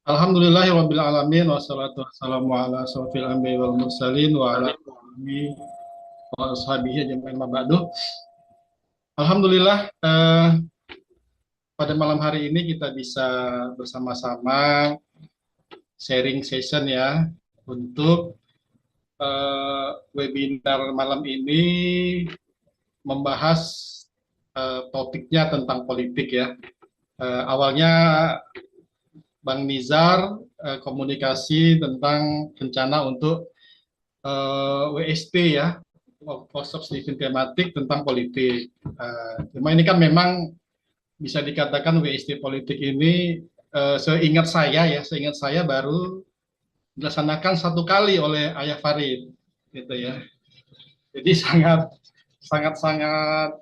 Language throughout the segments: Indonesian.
Alhamdulillahirabbil alamin wassalatu wassalamu ala asrofil anbiya'i wal mursalin wa ala alihi wa ashabihi ajmain ma ba'du. Alhamdulillah, pada malam hari ini kita bisa bersama-sama sharing session ya untuk webinar malam ini membahas topiknya tentang politik ya. Awalnya Bang Nizar komunikasi tentang rencana untuk WST ya, workshop stipend tematik tentang politik. Cuma ini kan memang bisa dikatakan WST politik ini seingat saya baru dilaksanakan satu kali oleh Ayah Farid, gitu ya. Jadi sangat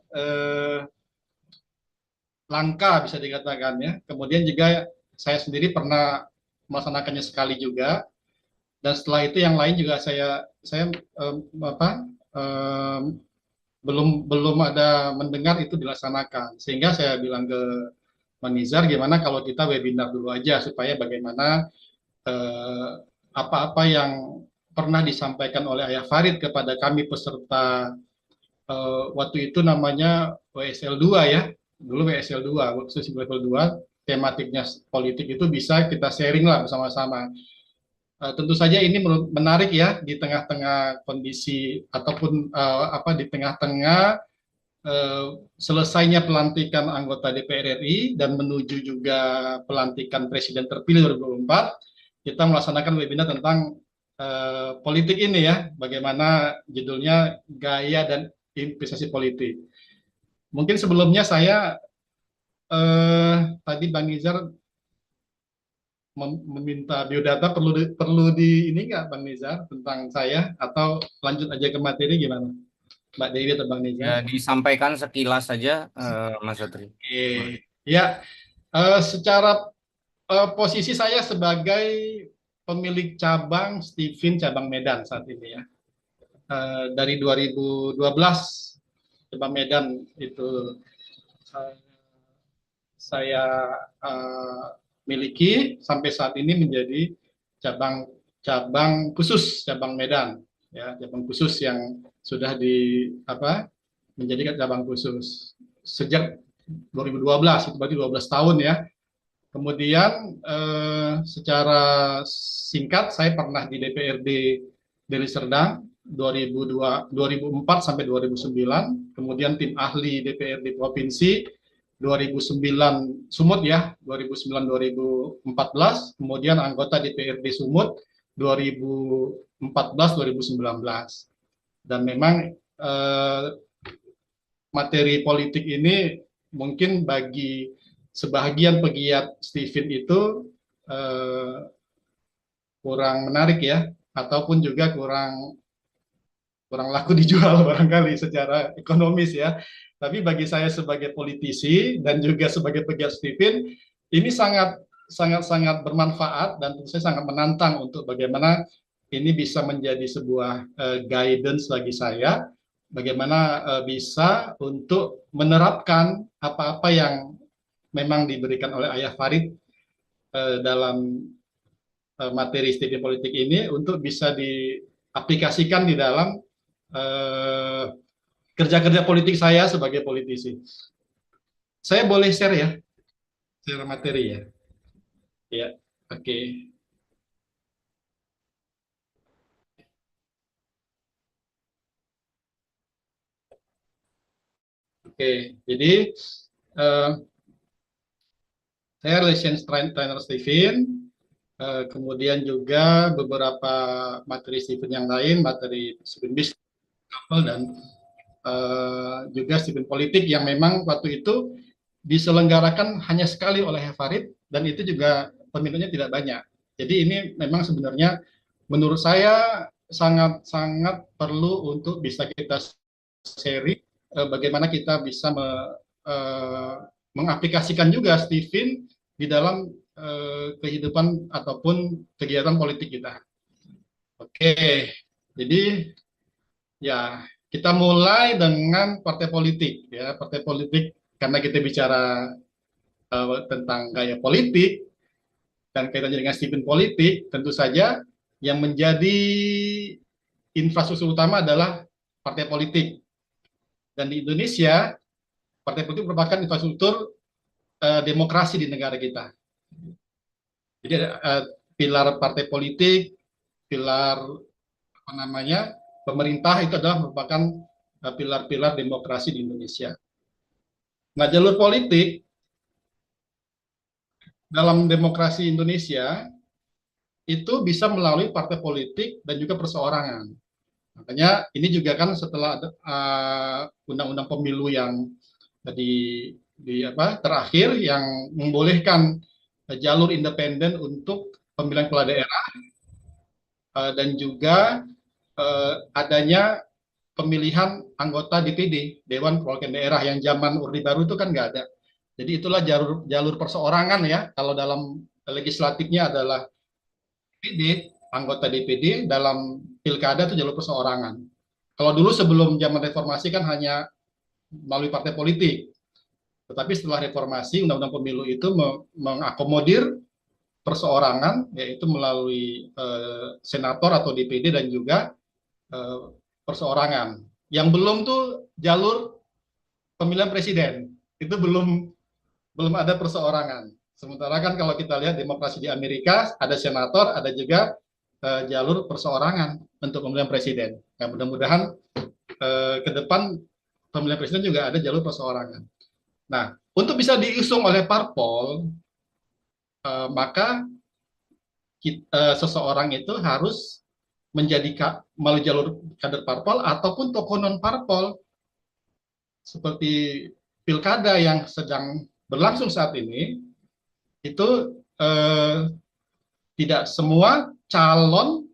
langka bisa dikatakan ya. Kemudian juga saya sendiri pernah melaksanakannya sekali juga, dan setelah itu yang lain juga saya apa belum belum ada mendengar itu dilaksanakan, sehingga saya bilang ke Manizar, gimana kalau kita webinar dulu aja supaya bagaimana eh, apa-apa yang pernah disampaikan oleh Ayah Farid kepada kami peserta waktu itu namanya WSL 2 ya, dulu WSL 2, workshop level 2, tematiknya politik, itu bisa kita sharing lah bersama-sama. Tentu saja ini menarik ya di tengah-tengah kondisi ataupun di tengah-tengah selesainya pelantikan anggota DPR RI dan menuju juga pelantikan presiden terpilih 2024, kita melaksanakan webinar tentang politik ini ya, bagaimana judulnya gaya dan investasi politik. Mungkin sebelumnya saya tadi Bang Nizar meminta biodata, perlu di ini nggak Bang Nizar tentang saya, atau lanjut aja ke materi, gimana Mbak Dewi atau Bang Ya, Nizar? disampaikan sekilas saja, Mas Satri. Oke. Ya, secara posisi saya sebagai pemilik cabang Steven cabang Medan saat ini ya. Dari 2012 cabang Medan itu uh, saya uh, miliki sampai saat ini menjadi cabang cabang khusus cabang Medan ya, cabang khusus yang sudah menjadi cabang khusus sejak 2012, itu berarti 12 tahun ya. Kemudian secara singkat saya pernah di DPRD Deli Serdang 2004 sampai 2009, kemudian tim ahli DPRD Provinsi 2009 Sumut ya, 2009-2014, kemudian anggota DPRD Sumut 2014-2019. Dan memang materi politik ini mungkin bagi sebahagian pegiat Steven itu eh, kurang menarik ya, ataupun juga kurang kurang laku dijual barangkali secara ekonomis ya. Tapi bagi saya sebagai politisi dan juga sebagai pegiat Steven, ini sangat bermanfaat, dan tentu saya sangat menantang untuk bagaimana ini bisa menjadi sebuah guidance bagi saya, bagaimana bisa untuk menerapkan apa-apa yang memang diberikan oleh Ayah Farid dalam materi studi politik ini untuk bisa diaplikasikan di dalam eh, kerja-kerja politik saya sebagai politisi. Saya boleh share ya, share materi ya. Ya, oke. Okay. Oke, okay. Jadi eh, saya relations trainer Steven, kemudian juga beberapa materi Steven yang lain, materi Steven Business dan juga Steven Politik yang memang waktu itu diselenggarakan hanya sekali oleh Farid, dan itu juga peminatnya tidak banyak. Jadi ini memang sebenarnya menurut saya sangat-sangat perlu untuk bisa kita sharing bagaimana kita bisa mengaplikasikan juga Steven di dalam kehidupan ataupun kegiatan politik kita. Oke, jadi ya, kita mulai dengan partai politik ya, partai politik karena kita bicara tentang gaya politik. dan kaitannya dengan Stephen politik, tentu saja yang menjadi infrastruktur utama adalah partai politik. Dan di Indonesia, partai politik merupakan infrastruktur demokrasi di negara kita. Jadi pilar partai politik, pilar apa namanya pemerintah itu adalah merupakan pilar-pilar demokrasi di Indonesia. Nah, jalur politik dalam demokrasi Indonesia itu bisa melalui partai politik dan juga perseorangan. Makanya ini juga kan setelah undang-undang pemilu yang terakhir yang membolehkan jalur independen untuk pemilihan kepala daerah dan juga adanya pemilihan anggota DPD, Dewan Perwakilan Daerah, yang zaman Orde Baru itu kan nggak ada. Jadi itulah jalur perseorangan ya. Kalau dalam legislatifnya adalah DPD, anggota DPD, dalam pilkada itu jalur perseorangan. Kalau dulu sebelum zaman reformasi kan hanya melalui partai politik. Tetapi setelah reformasi, undang-undang pemilu itu mengakomodir perseorangan, yaitu melalui senator atau DPD dan juga perseorangan. Yang belum tuh jalur pemilihan presiden, itu belum ada perseorangan. Sementara kan kalau kita lihat demokrasi di Amerika, ada senator, ada juga jalur perseorangan untuk pemilihan presiden. Nah, mudah-mudahan ke depan pemilihan presiden juga ada jalur perseorangan. Nah, untuk bisa diusung oleh parpol, maka seseorang itu harus menjadi melalui jalur kader parpol ataupun tokoh non parpol, seperti pilkada yang sedang berlangsung saat ini. Itu tidak semua calon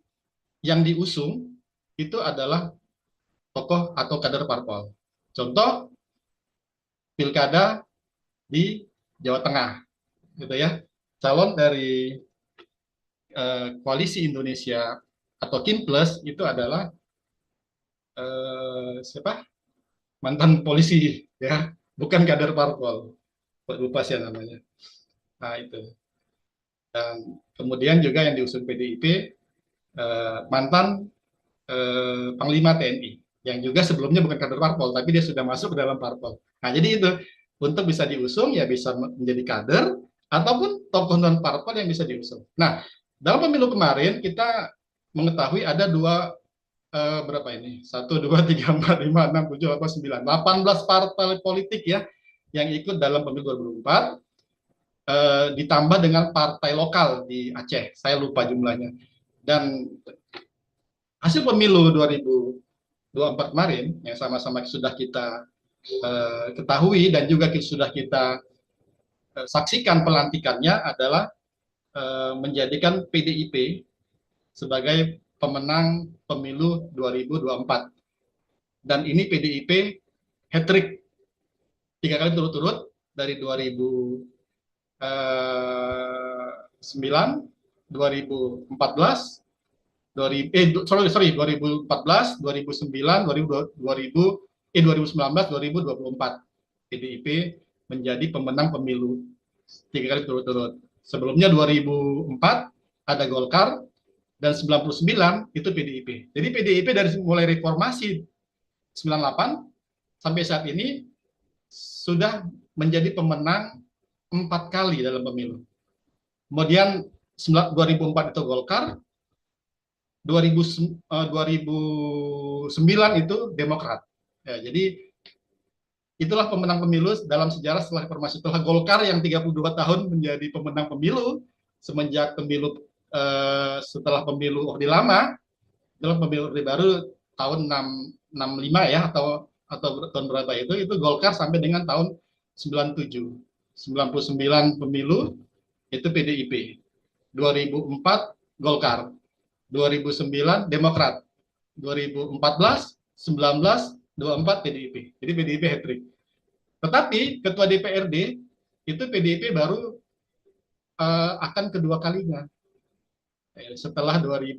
yang diusung itu adalah tokoh atau kader parpol. Contoh pilkada di Jawa Tengah, gitu ya. Calon dari Koalisi Indonesia atau Kinplus itu adalah siapa? Mantan polisi, ya, bukan kader parpol. Lupa sih namanya. Nah, itu. Dan kemudian juga yang diusung PDIP mantan Panglima TNI yang juga sebelumnya bukan kader parpol tapi dia sudah masuk ke dalam parpol. Nah, jadi itu untuk bisa diusung ya bisa menjadi kader ataupun tokoh non parpol yang bisa diusung. Nah, dalam pemilu kemarin kita mengetahui ada berapa ini? 1, 2, 3, 4, 5, 6, 7, 8, 9, 18 partai politik ya yang ikut dalam pemilu 2004. Ditambah dengan partai lokal di Aceh, saya lupa jumlahnya. Dan hasil pemilu 2024 kemarin yang sama-sama sudah kita ketahui dan juga sudah kita saksikan pelantikannya adalah menjadikan PDIP sebagai pemenang pemilu 2024. Dan ini PDIP hat-trick 3 kali turut-turut dari 2009, 2014, 2014, 2009, 2019, 2024. PDIP menjadi pemenang pemilu 3 kali turut-turut. Sebelumnya 2004 ada Golkar dan 99 itu PDIP. Jadi PDIP dari mulai reformasi 98 sampai saat ini sudah menjadi pemenang 4 kali dalam pemilu. Kemudian 2004 itu Golkar, 2009 itu Demokrat. Ya, jadi itulah pemenang pemilu dalam sejarah setelah reformasi. Setelah Golkar yang 32 tahun menjadi pemenang pemilu semenjak pemilu setelah pemilu Orde Lama, dalam pemilu Orde Baru tahun 65 ya atau tahun berapa itu Golkar sampai dengan tahun 97. 99 pemilu itu PDIP, 2004 Golkar, 2009 Demokrat, 2014, 19, 24 PDIP. Jadi PDIP hat-trick. Tetapi ketua DPRD itu PDIP baru akan kedua kalinya. Setelah 2000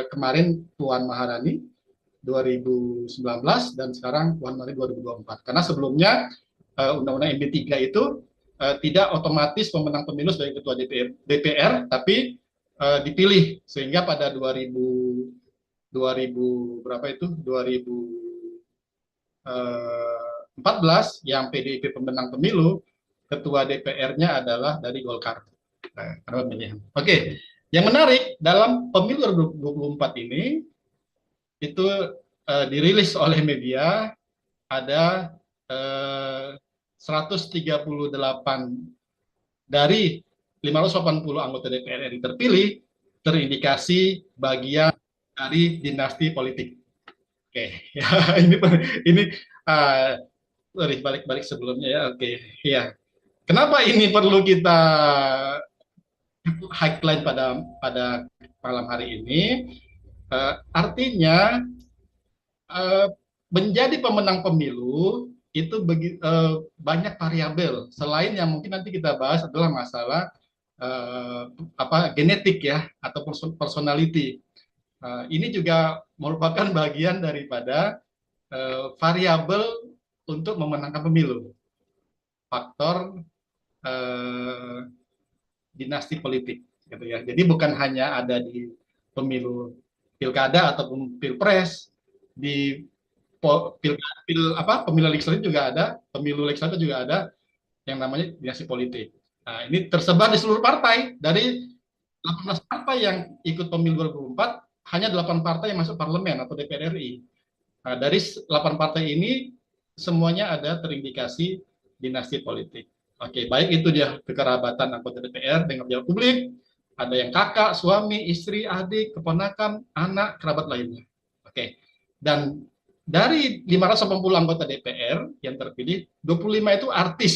kemarin Puan Maharani 2019 dan sekarang Puan Maharani 2024. Karena sebelumnya Undang-Undang MP3 itu tidak otomatis pemenang pemilu sebagai ketua DPR, tapi dipilih sehingga pada 2000 berapa itu 2014 yang PDIP pemenang pemilu, ketua DPR-nya adalah dari Golkar. Nah, pemilihan. Oke, yang menarik dalam pemilu 2024 ini itu dirilis oleh media ada 138 dari 580 anggota DPR RI terpilih terindikasi bagian dari dinasti politik. Oke, ya ini uh, balik-balik sebelumnya ya. Oke, ya. Kenapa ini perlu kita highlight pada malam hari ini? Artinya menjadi pemenang pemilu itu banyak variabel. Selain yang mungkin nanti kita bahas adalah masalah genetik ya atau personality. Ini juga merupakan bagian daripada variabel untuk memenangkan pemilu. Faktor dinasti politik, gitu ya. Jadi bukan hanya ada di pemilu pilkada ataupun pilpres, di pemilu legislatif juga ada, pemilu legislatif juga ada yang namanya dinasti politik. Nah, ini tersebar di seluruh partai. Dari 18 partai yang ikut pemilu 2004, hanya 8 partai yang masuk parlemen atau DPR RI. Nah, dari 8 partai ini semuanya ada terindikasi dinasti politik. Oke, baik itu dia kekerabatan anggota DPR dengan pejabat publik, ada yang kakak, suami, istri, adik, keponakan, anak, kerabat lainnya. Oke. Dan dari 580 anggota DPR yang terpilih, 25 itu artis.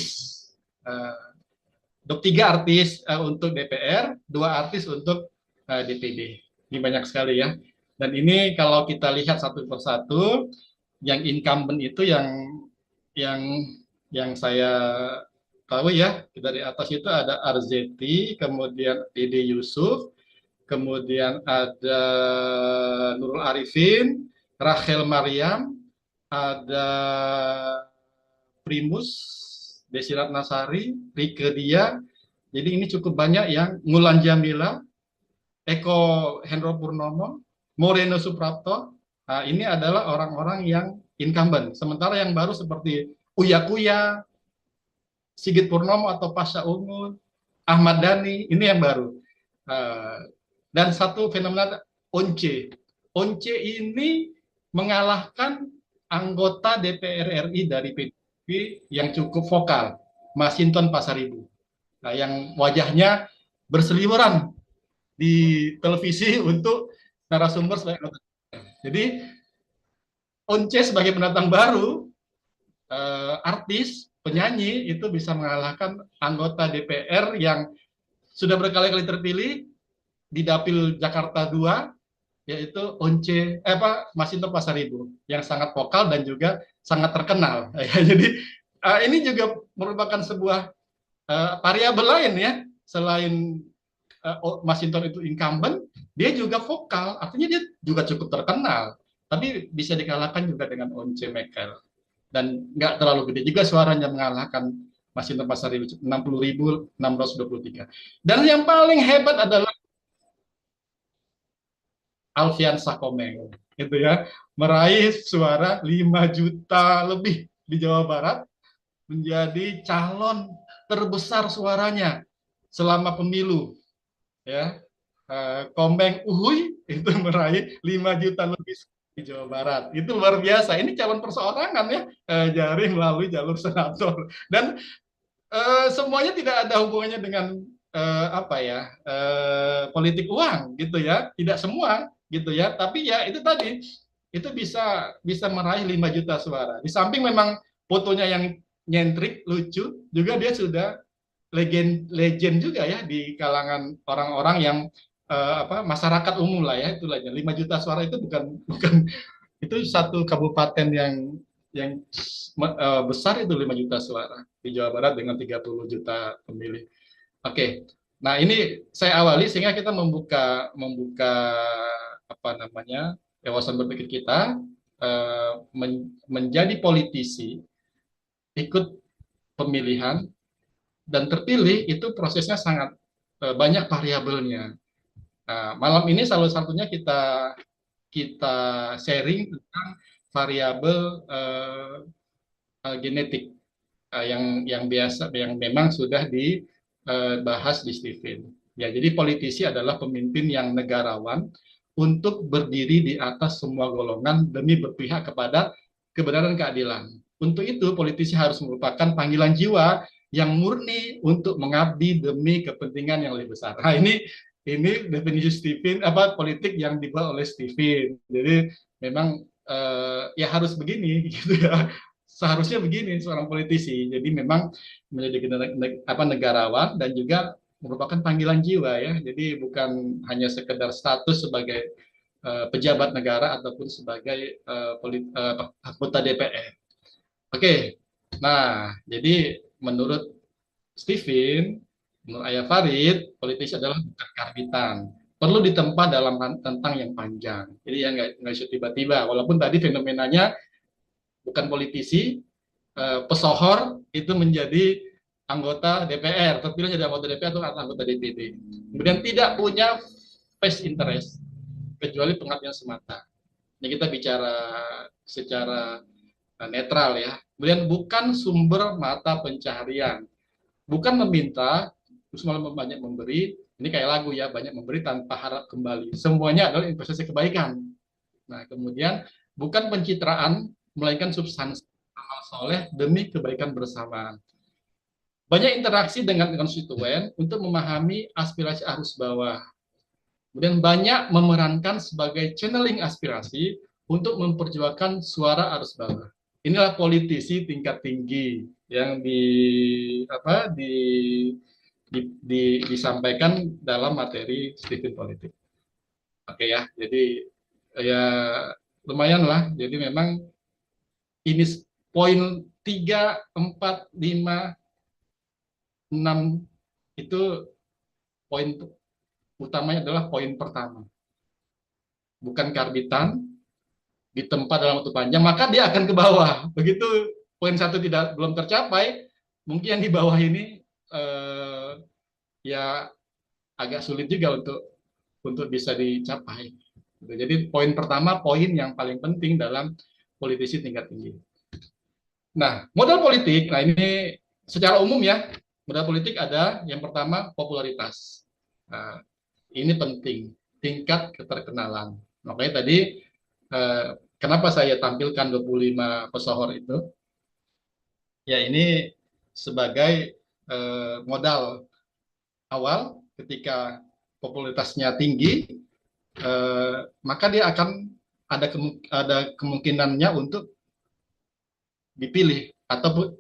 3 artis untuk DPR, 2 artis untuk DPD. Ini banyak sekali ya. Dan ini kalau kita lihat satu persatu, yang incumbent itu yang yang saya tahu ya, dari atas itu ada Arzeti, kemudian Dede Yusuf, kemudian ada Nurul Arifin, Rachel Mariam, ada Primus, Desi Ratnasari, Rike Dia. Jadi ini cukup banyak yang Mulan Jamila, Eko Hendro Purnomo, Moreno Suprapto. Nah, ini adalah orang-orang yang incumbent. Sementara yang baru seperti Uya Kuya, Sigit Purnomo atau Pasha Ungu, Ahmad Dhani, ini yang baru. Dan satu fenomena Once. Once ini mengalahkan anggota DPR RI dari PDIP yang cukup vokal, Masinton Pasaribu. Nah, yang wajahnya berseliweran di televisi untuk narasumber sebagai anggota. Jadi Once sebagai pendatang baru, artis, penyanyi itu bisa mengalahkan anggota DPR yang sudah berkali-kali terpilih di Dapil Jakarta 2, yaitu Masinton Pasaribu yang sangat vokal dan juga sangat terkenal. Jadi ini juga merupakan sebuah variabel lain ya, selain Masinton itu incumbent, dia juga vokal, artinya dia juga cukup terkenal, tapi bisa dikalahkan juga dengan Once Mekel. Dan nggak terlalu gede juga suaranya mengalahkan Masinton Pasaribu, 60.623. Dan yang paling hebat adalah Alfian Sakomeng, gitu ya, meraih suara 5 juta lebih di Jawa Barat, menjadi calon terbesar suaranya selama pemilu. Ya, Komeng Uhuy itu meraih 5 juta lebih di Jawa Barat. Itu luar biasa. Ini calon perseorangan ya, Jari melalui jalur senator. Dan semuanya tidak ada hubungannya dengan politik uang gitu ya. Tidak semua gitu ya. Tapi ya itu tadi, itu bisa meraih 5 juta suara. Di samping memang fotonya yang nyentrik, lucu, juga dia sudah legend juga ya di kalangan orang-orang yang masyarakat umum lah ya, itulah 5 juta suara itu bukan itu satu kabupaten yang besar, itu 5 juta suara di Jawa Barat dengan 30 juta pemilih. Oke. Nah, ini saya awali sehingga kita membuka wawasan berpikir kita, menjadi politisi, ikut pemilihan dan terpilih itu prosesnya sangat banyak variabelnya. Nah, malam ini salah satunya kita kita sharing tentang variabel genetik yang biasa yang memang sudah dibahas di Stephen. Ya, jadi politisi adalah pemimpin yang negarawan untuk berdiri di atas semua golongan demi berpihak kepada kebenaran dan keadilan. Untuk itu, politisi harus merupakan panggilan jiwa yang murni untuk mengabdi demi kepentingan yang lebih besar. Nah, ini definisi Stephen apa politik yang dibuat oleh Stephen. Jadi memang ya harus begini gitu ya. Seharusnya begini seorang politisi. Jadi memang menjadi negarawan dan juga merupakan panggilan jiwa ya. Jadi bukan hanya sekedar status sebagai pejabat negara ataupun sebagai anggota DPR. Oke. Nah, jadi menurut Stephen, menurut Ayah Farid, politisi adalah bukan karbitan. Perlu ditempa dalam tentang yang panjang. Jadi ya nggak tiba-tiba. Walaupun tadi fenomenanya bukan politisi, pesohor itu menjadi anggota DPR, terpilih jadi anggota DPR atau anggota DPD. Kemudian tidak punya face interest, kecuali pengabdian semata. Ini kita bicara secara netral ya. Kemudian bukan sumber mata pencaharian, bukan meminta, terus malah banyak memberi. Ini kayak lagu ya, banyak memberi tanpa harap kembali. Semuanya adalah investasi kebaikan. Nah, kemudian bukan pencitraan, melainkan substansi amal soleh demi kebaikan bersama. Banyak interaksi dengan konstituen untuk memahami aspirasi arus bawah. Kemudian banyak memerankan sebagai channeling aspirasi untuk memperjuangkan suara arus bawah. Inilah politisi tingkat tinggi yang disampaikan dalam materi Stephen Politik. Oke ya, jadi ya lumayan lah. Jadi memang ini poin 3, 4, 5, 6 itu poin utamanya adalah poin pertama. Bukan karbitan, ditempa dalam waktu panjang, maka dia akan ke bawah. Begitu poin 1 belum tercapai, mungkin yang di bawah ini ya agak sulit juga untuk bisa dicapai. Jadi poin pertama, poin yang paling penting dalam politisi tingkat tinggi. Nah, modal politik, nah ini secara umum ya, modal politik ada yang pertama popularitas. Nah, ini penting, tingkat keterkenalan. Makanya tadi kenapa saya tampilkan 25 pesohor itu? Ya ini sebagai modal awal ketika popularitasnya tinggi, maka dia akan ada kemungkinannya untuk dipilih ataupun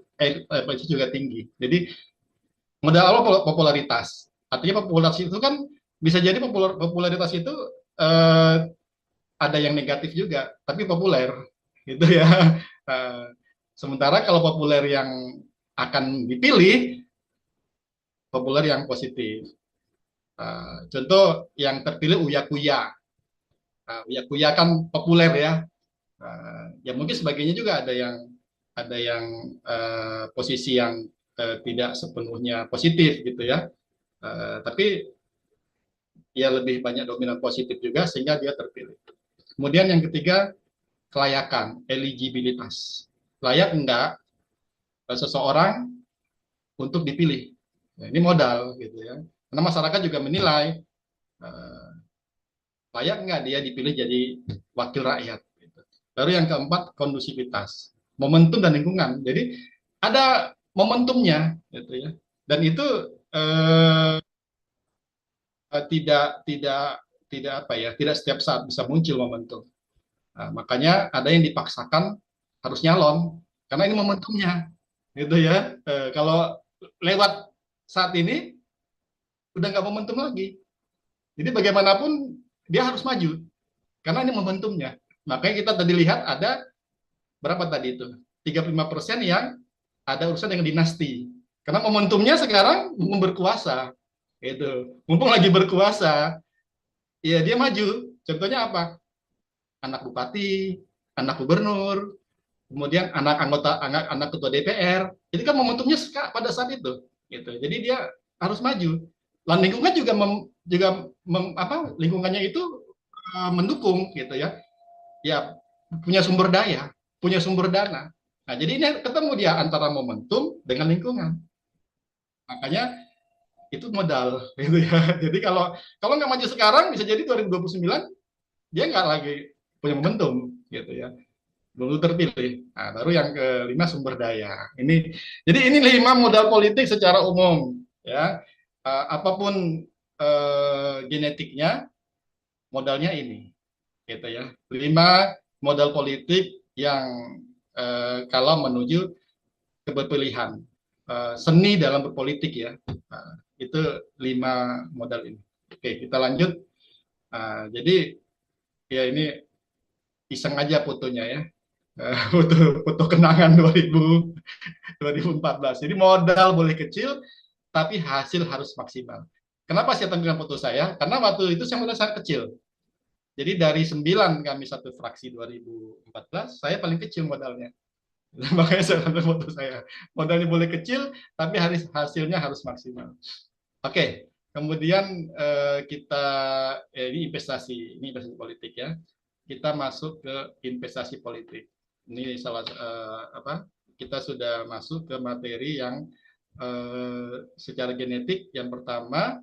juga tinggi. Jadi modal awal popularitas. Artinya popularitas itu kan bisa jadi popularitas itu ada yang negatif juga, tapi populer, gitu ya. Sementara kalau populer yang akan dipilih, populer yang positif. Contoh yang terpilih Uya Kuya. Uya Kuya kan populer ya. Ya mungkin sebagainya juga ada yang posisi yang tidak sepenuhnya positif gitu ya. Tapi ya lebih banyak dominan positif juga sehingga dia terpilih. Kemudian yang ketiga, kelayakan, eligibilitas. Layak enggak seseorang untuk dipilih. Nah, ini modal gitu ya. Karena masyarakat juga menilai layak enggak dia dipilih jadi wakil rakyat. Gitu. Lalu yang keempat, kondusivitas, momentum dan lingkungan. Jadi ada momentumnya gitu ya. Dan itu tidak setiap saat bisa muncul momentum. Nah, makanya ada yang dipaksakan harus nyalon karena ini momentumnya, gitu ya. Kalau lewat saat ini udah nggak momentum lagi. Jadi bagaimanapun dia harus maju karena ini momentumnya. Makanya kita tadi lihat ada berapa tadi itu 35% yang ada urusan dengan dinasti. Karena momentumnya sekarang berkuasa, gitu. Mumpung lagi berkuasa, ya dia maju. Contohnya apa? Anak bupati, anak gubernur, kemudian anak ketua DPR. Itu kan momentumnya pada saat itu. gitu. Jadi dia harus maju. Dan lingkungan juga lingkungannya itu mendukung gitu ya. Ya punya sumber daya, punya sumber dana. Nah, jadi ini ketemu dia antara momentum dengan lingkungan. Makanya itu modal gitu ya. Jadi kalau kalau nggak maju sekarang bisa jadi 2029 dia nggak lagi punya momentum gitu ya, belum terpilih. Nah, baru yang kelima sumber daya. Jadi ini 5 modal politik secara umum ya. Apapun genetiknya, modalnya ini gitu ya. 5 modal politik yang kalau menuju keberpilihan, seni dalam berpolitik ya. Itu 5 modal ini. Oke, kita lanjut. Jadi ya ini iseng aja fotonya ya. Foto kenangan 2014. Jadi modal boleh kecil, tapi hasil harus maksimal. Kenapa saya tampilkan foto saya? Karena waktu itu saya modal sangat kecil. Jadi dari 9 kami satu fraksi 2014, saya paling kecil modalnya. Makanya saya ambil foto saya. Modalnya boleh kecil, tapi hasilnya harus maksimal. Oke, kemudian kita ini investasi politik ya. Kita masuk ke investasi politik. Ini salah apa? Kita sudah masuk ke materi yang secara genetik. Yang pertama,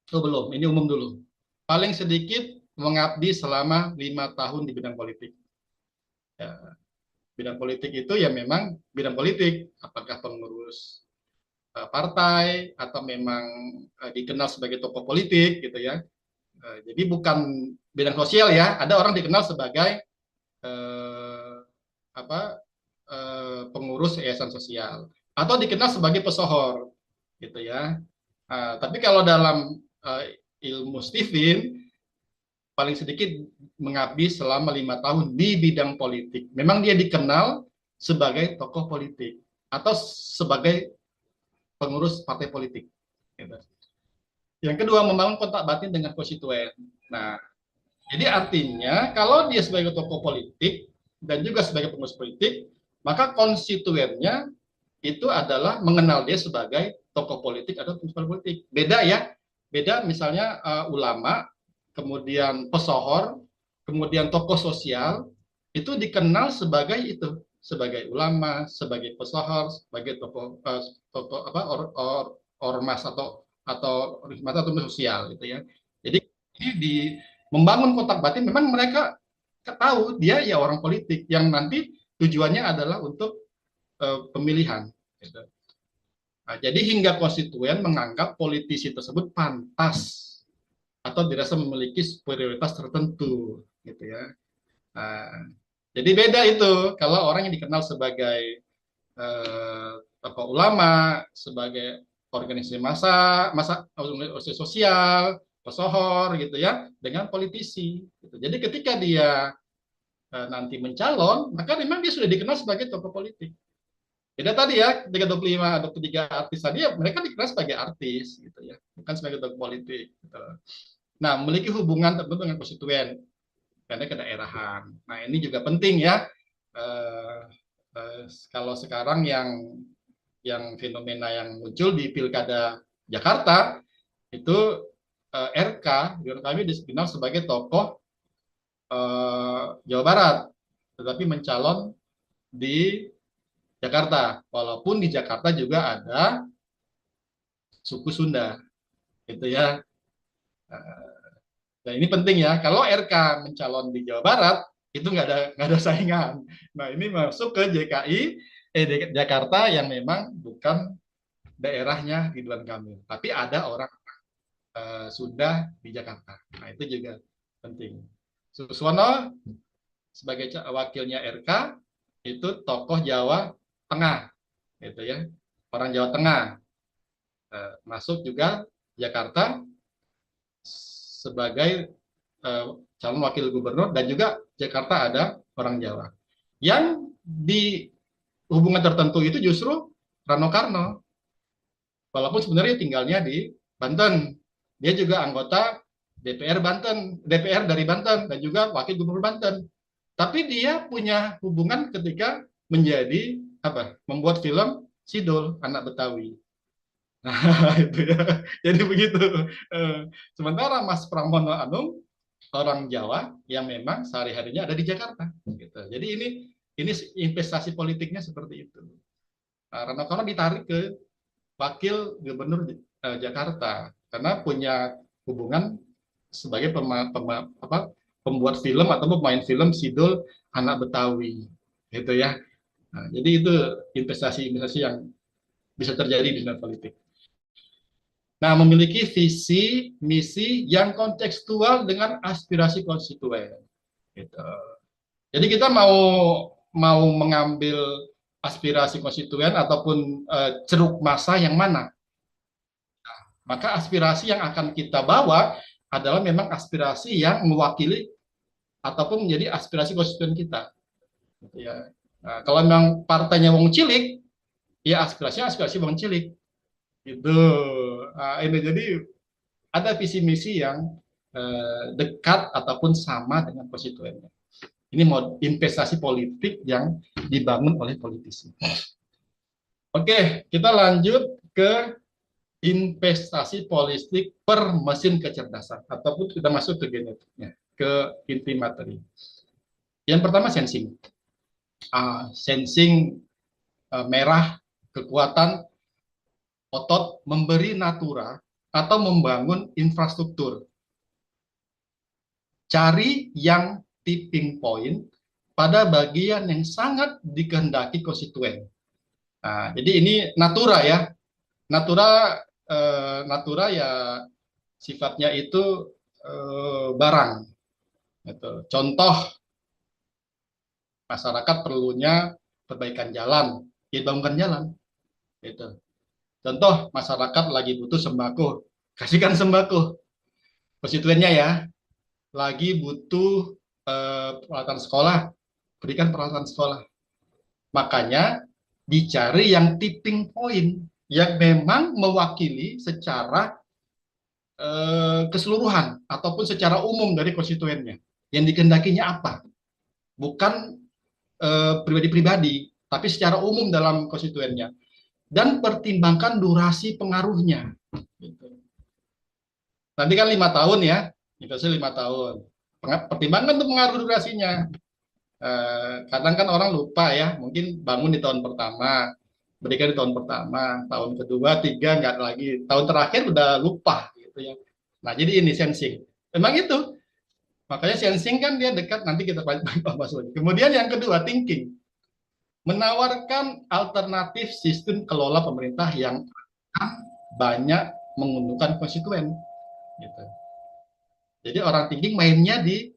belum. Ini umum dulu. Paling sedikit mengabdi selama 5 tahun di bidang politik. Ya, bidang politik itu ya memang bidang politik, apakah pengurus partai atau memang dikenal sebagai tokoh politik gitu ya. Jadi bukan bidang sosial ya. Ada orang dikenal sebagai pengurus yayasan sosial atau dikenal sebagai pesohor gitu ya. Tapi kalau dalam ilmu Stephen paling sedikit mengabdi selama 5 tahun di bidang politik. Memang dia dikenal sebagai tokoh politik atau sebagai pengurus partai politik. Yang kedua, membangun kontak batin dengan konstituen. Nah, jadi artinya kalau dia sebagai tokoh politik dan juga sebagai pengurus politik, maka konstituennya itu adalah mengenal dia sebagai tokoh politik atau pengurus politik. Beda ya, beda misalnya ulama, kemudian pesohor, kemudian tokoh sosial, itu dikenal sebagai itu, sebagai ulama, sebagai pesohor, sebagai tokoh ormas atau sosial gitu ya. Jadi ini di membangun kontak batin memang mereka tahu dia ya orang politik yang nanti tujuannya adalah untuk pemilihan. Gitu. Nah, jadi hingga konstituen menganggap politisi tersebut pantas atau dirasa memiliki prioritas tertentu, gitu ya. Nah, jadi beda itu kalau orang yang dikenal sebagai tokoh ulama, sebagai organisasi organisasi sosial, pesohor, gitu ya, dengan politisi. Gitu. Jadi ketika dia nanti mencalon, maka memang dia sudah dikenal sebagai tokoh politik. Beda tadi ya, ketika 25 atau 3 artis tadi, ya, mereka dikenal sebagai artis, gitu ya, bukan sebagai tokoh politik. Gitu. Nah, memiliki hubungan tertentu dengan konstituen, karena kedaerahan. Nah, ini juga penting ya. Kalau sekarang yang fenomena yang muncul di Pilkada Jakarta itu RK, kami dikenal sebagai tokoh Jawa Barat, tetapi mencalon di Jakarta, walaupun di Jakarta juga ada suku Sunda, gitu ya. Nah, ini penting ya. Kalau RK mencalon di Jawa Barat itu nggak ada saingan. Nah, ini masuk ke Jakarta yang memang bukan daerahnya Ridwan Kamil, tapi ada orang Sunda di Jakarta. Nah, itu juga penting. Suswono sebagai wakilnya RK itu tokoh Jawa Tengah, gitu ya, orang Jawa Tengah. Masuk juga Jakarta sebagai calon wakil gubernur dan juga Jakarta ada orang Jawa. Yang di hubungan tertentu itu justru Rano Karno. Walaupun sebenarnya tinggalnya di Banten. Dia juga anggota DPR Banten, DPR dari Banten dan juga wakil gubernur Banten. Tapi dia punya hubungan ketika menjadi membuat film Sidul, Anak Betawi. Itu ya. Jadi begitu. Sementara Mas Pramono Anung orang Jawa yang memang sehari-harinya ada di Jakarta. Gitu. Jadi ini investasi politiknya seperti itu. Karena ditarik ke wakil gubernur Jakarta karena punya hubungan sebagai pembuat film atau pemain film Sidul anak Betawi, gitu ya. Nah, jadi itu investasi-investasi yang bisa terjadi di dunia politik. Nah, memiliki visi, misi yang kontekstual dengan aspirasi konstituen. Gitu. Jadi kita mau mengambil aspirasi konstituen ataupun ceruk massa yang mana? Maka aspirasi yang akan kita bawa adalah memang aspirasi yang mewakili ataupun menjadi aspirasi konstituen kita. Ya. Nah, kalau memang partainya wong cilik, ya aspirasinya aspirasi wong cilik. Itu. Nah, ini jadi ada visi misi yang dekat ataupun sama dengan konstituennya. Ini mau investasi politik yang dibangun oleh politisi. Oke, kita lanjut ke investasi politik per mesin kecerdasan ataupun kita masuk ke genetiknya, ke inti materi. Yang pertama sensing. Sensing merah, kekuatan otot memberi natura atau membangun infrastruktur. Cari yang tipping point pada bagian yang sangat dikehendaki konstituen. Nah, jadi ini natura ya. Natura ya sifatnya itu barang. Gitu. Contoh, masyarakat perlunya perbaikan jalan, ya bangunkan jalan. Gitu. Contoh, masyarakat lagi butuh sembako, kasihkan sembako. Konstituennya ya, lagi butuh peralatan sekolah, berikan peralatan sekolah. Makanya dicari yang tipping point, yang memang mewakili secara keseluruhan ataupun secara umum dari konstituennya. Yang dikehendakinya apa? Bukan pribadi-pribadi, tapi secara umum dalam konstituennya. Dan pertimbangkan durasi pengaruhnya. Gitu. Nanti kan 5 tahun ya, investasi 5 tahun. Pertimbangkan tuh pengaruh durasinya. Kadang kan orang lupa ya, mungkin bangun di tahun pertama, berikan di tahun pertama, tahun kedua, tiga nggak lagi, tahun terakhir udah lupa gitu ya. Nah jadi ini sensing, memang itu, makanya sensing kan dia dekat, nanti kita bahas lagi. Kemudian yang kedua thinking, menawarkan alternatif sistem kelola pemerintah yang banyak menguntungkan konstituen. Gitu. Jadi orang thinking mainnya di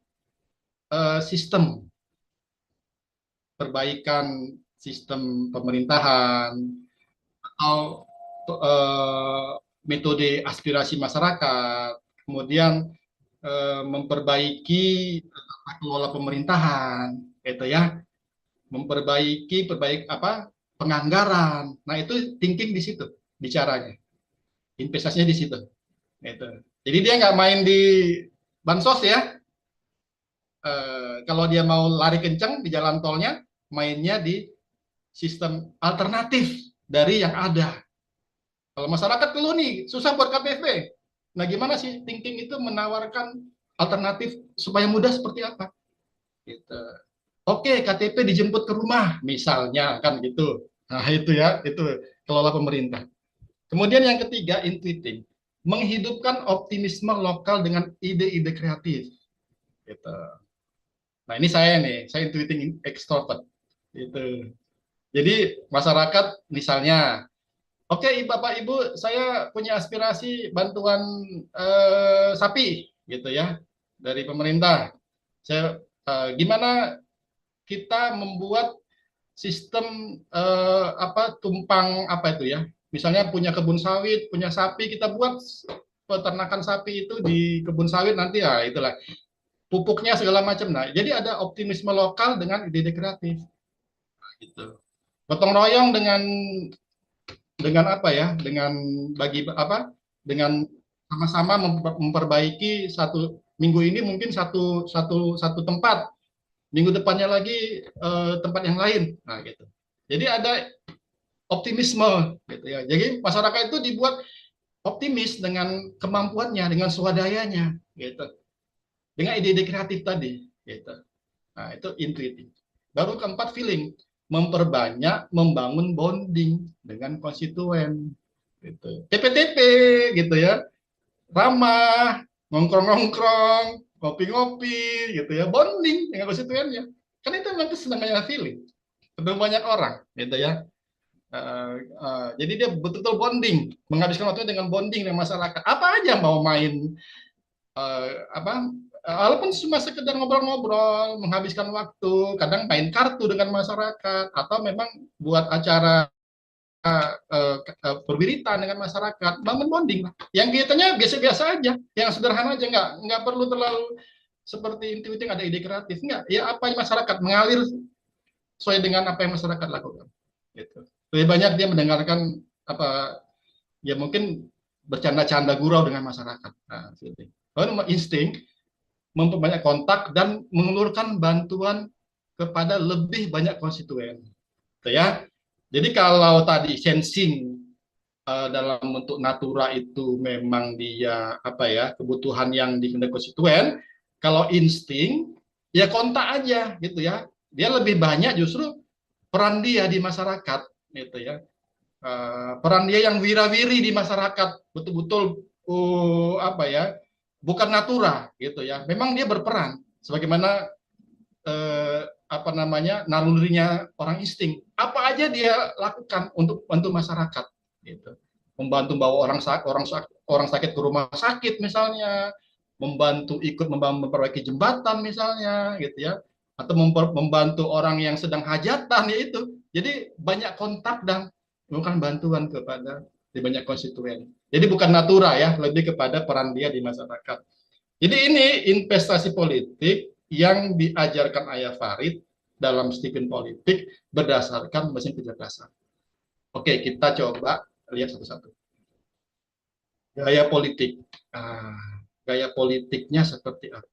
sistem perbaikan sistem pemerintahan atau metode aspirasi masyarakat, kemudian memperbaiki tata kelola pemerintahan, itu ya, memperbaiki penganggaran. Nah itu thinking di situ bicaranya, investasinya di situ. Itu. Jadi dia nggak main di bansos ya. Kalau dia mau lari kencang di jalan tolnya, mainnya di sistem alternatif dari yang ada. Kalau masyarakat keluh nih, susah buat KTP. Nah, gimana sih thinking itu menawarkan alternatif supaya mudah seperti apa? Gitu. Oke, KTP dijemput ke rumah, misalnya kan gitu. Nah, itu ya, itu kelola pemerintah. Kemudian yang ketiga, intuiting. Menghidupkan optimisme lokal dengan ide-ide kreatif. Gitu. Nah, ini saya nih, saya intuiting extrovert. Gitu. Jadi masyarakat misalnya, oke, Bapak Ibu, saya punya aspirasi bantuan sapi, gitu ya, dari pemerintah. Saya gimana kita membuat sistem tumpang apa itu ya? Misalnya punya kebun sawit, punya sapi, kita buat peternakan sapi itu di kebun sawit nanti ya itulah pupuknya segala macam. Nah, jadi ada optimisme lokal dengan ide-ide kreatif. Gitu. Gotong royong dengan apa ya, dengan bagi apa, dengan sama-sama memperbaiki satu minggu ini mungkin satu tempat, minggu depannya lagi tempat yang lain. Nah gitu. Jadi ada optimisme gitu ya. Jadi masyarakat itu dibuat optimis dengan kemampuannya, dengan swadayanya gitu. Dengan ide-ide kreatif tadi gitu. Nah, itu intuitif. Baru keempat, feeling, memperbanyak, membangun bonding dengan konstituen gitu. TP-TP gitu ya, ramah, nongkrong-nongkrong, ngopi-ngopi gitu ya, bonding dengan konstituennya. Kan itu memang kesenangannya feeling. Ketemu banyak orang gitu ya. Jadi dia betul-betul bonding, menghabiskan waktu dengan bonding dengan masyarakat. Apa aja mau main apa walaupun cuma sekedar ngobrol-ngobrol, menghabiskan waktu, kadang main kartu dengan masyarakat, atau memang buat acara berwiritan dengan masyarakat, bangun bonding. Yang kelihatannya biasa-biasa aja, yang sederhana aja, nggak perlu terlalu seperti intuitif ada ide kreatif, nggak. Ya apa yang masyarakat mengalir sesuai dengan apa yang masyarakat lakukan. Gitu. Lebih banyak dia mendengarkan apa ya mungkin bercanda-canda gurau dengan masyarakat. Nah, gitu. Lalu insting memperbanyak kontak dan mengulurkan bantuan kepada lebih banyak konstituen. Gitu ya. Jadi kalau tadi sensing dalam bentuk natura itu memang dia apa ya kebutuhan yang dikehendaki konstituen, kalau insting ya kontak aja gitu ya. Dia lebih banyak justru peran dia di masyarakat gitu ya. Peran dia yang wira-wiri di masyarakat betul-betul apa ya bukan natura gitu ya. Memang dia berperan sebagaimana apa namanya nalurinya orang insting. Apa aja dia lakukan untuk bantu masyarakat gitu. Membantu bawa orang sakit ke rumah sakit misalnya, membantu ikut memperbaiki jembatan misalnya gitu ya. Atau membantu orang yang sedang hajatan yaitu. Jadi banyak kontak dan melakukan bantuan kepada di banyak konstituen. Jadi bukan natura ya, lebih kepada peran dia di masyarakat. Jadi ini investasi politik yang diajarkan Ayah Farid dalam Stephen Politik berdasarkan mesin kecerdasan. Oke, kita coba lihat satu-satu. Gaya politik. Gaya politiknya seperti apa?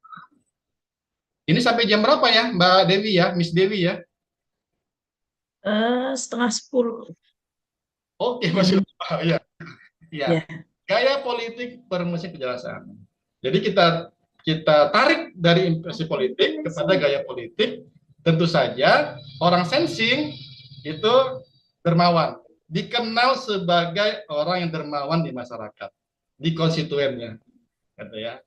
Ini sampai jam berapa ya, Mbak Dewi ya, Miss Dewi ya? 9:30. Oke, masih lama ya. Ya. Ya. Gaya politik bermesin kejelasan. Jadi kita tarik dari investasi politik kepada gaya politik. Tentu saja orang sensing itu dermawan, dikenal sebagai orang yang dermawan di masyarakat, di konstituennya, gitu ya.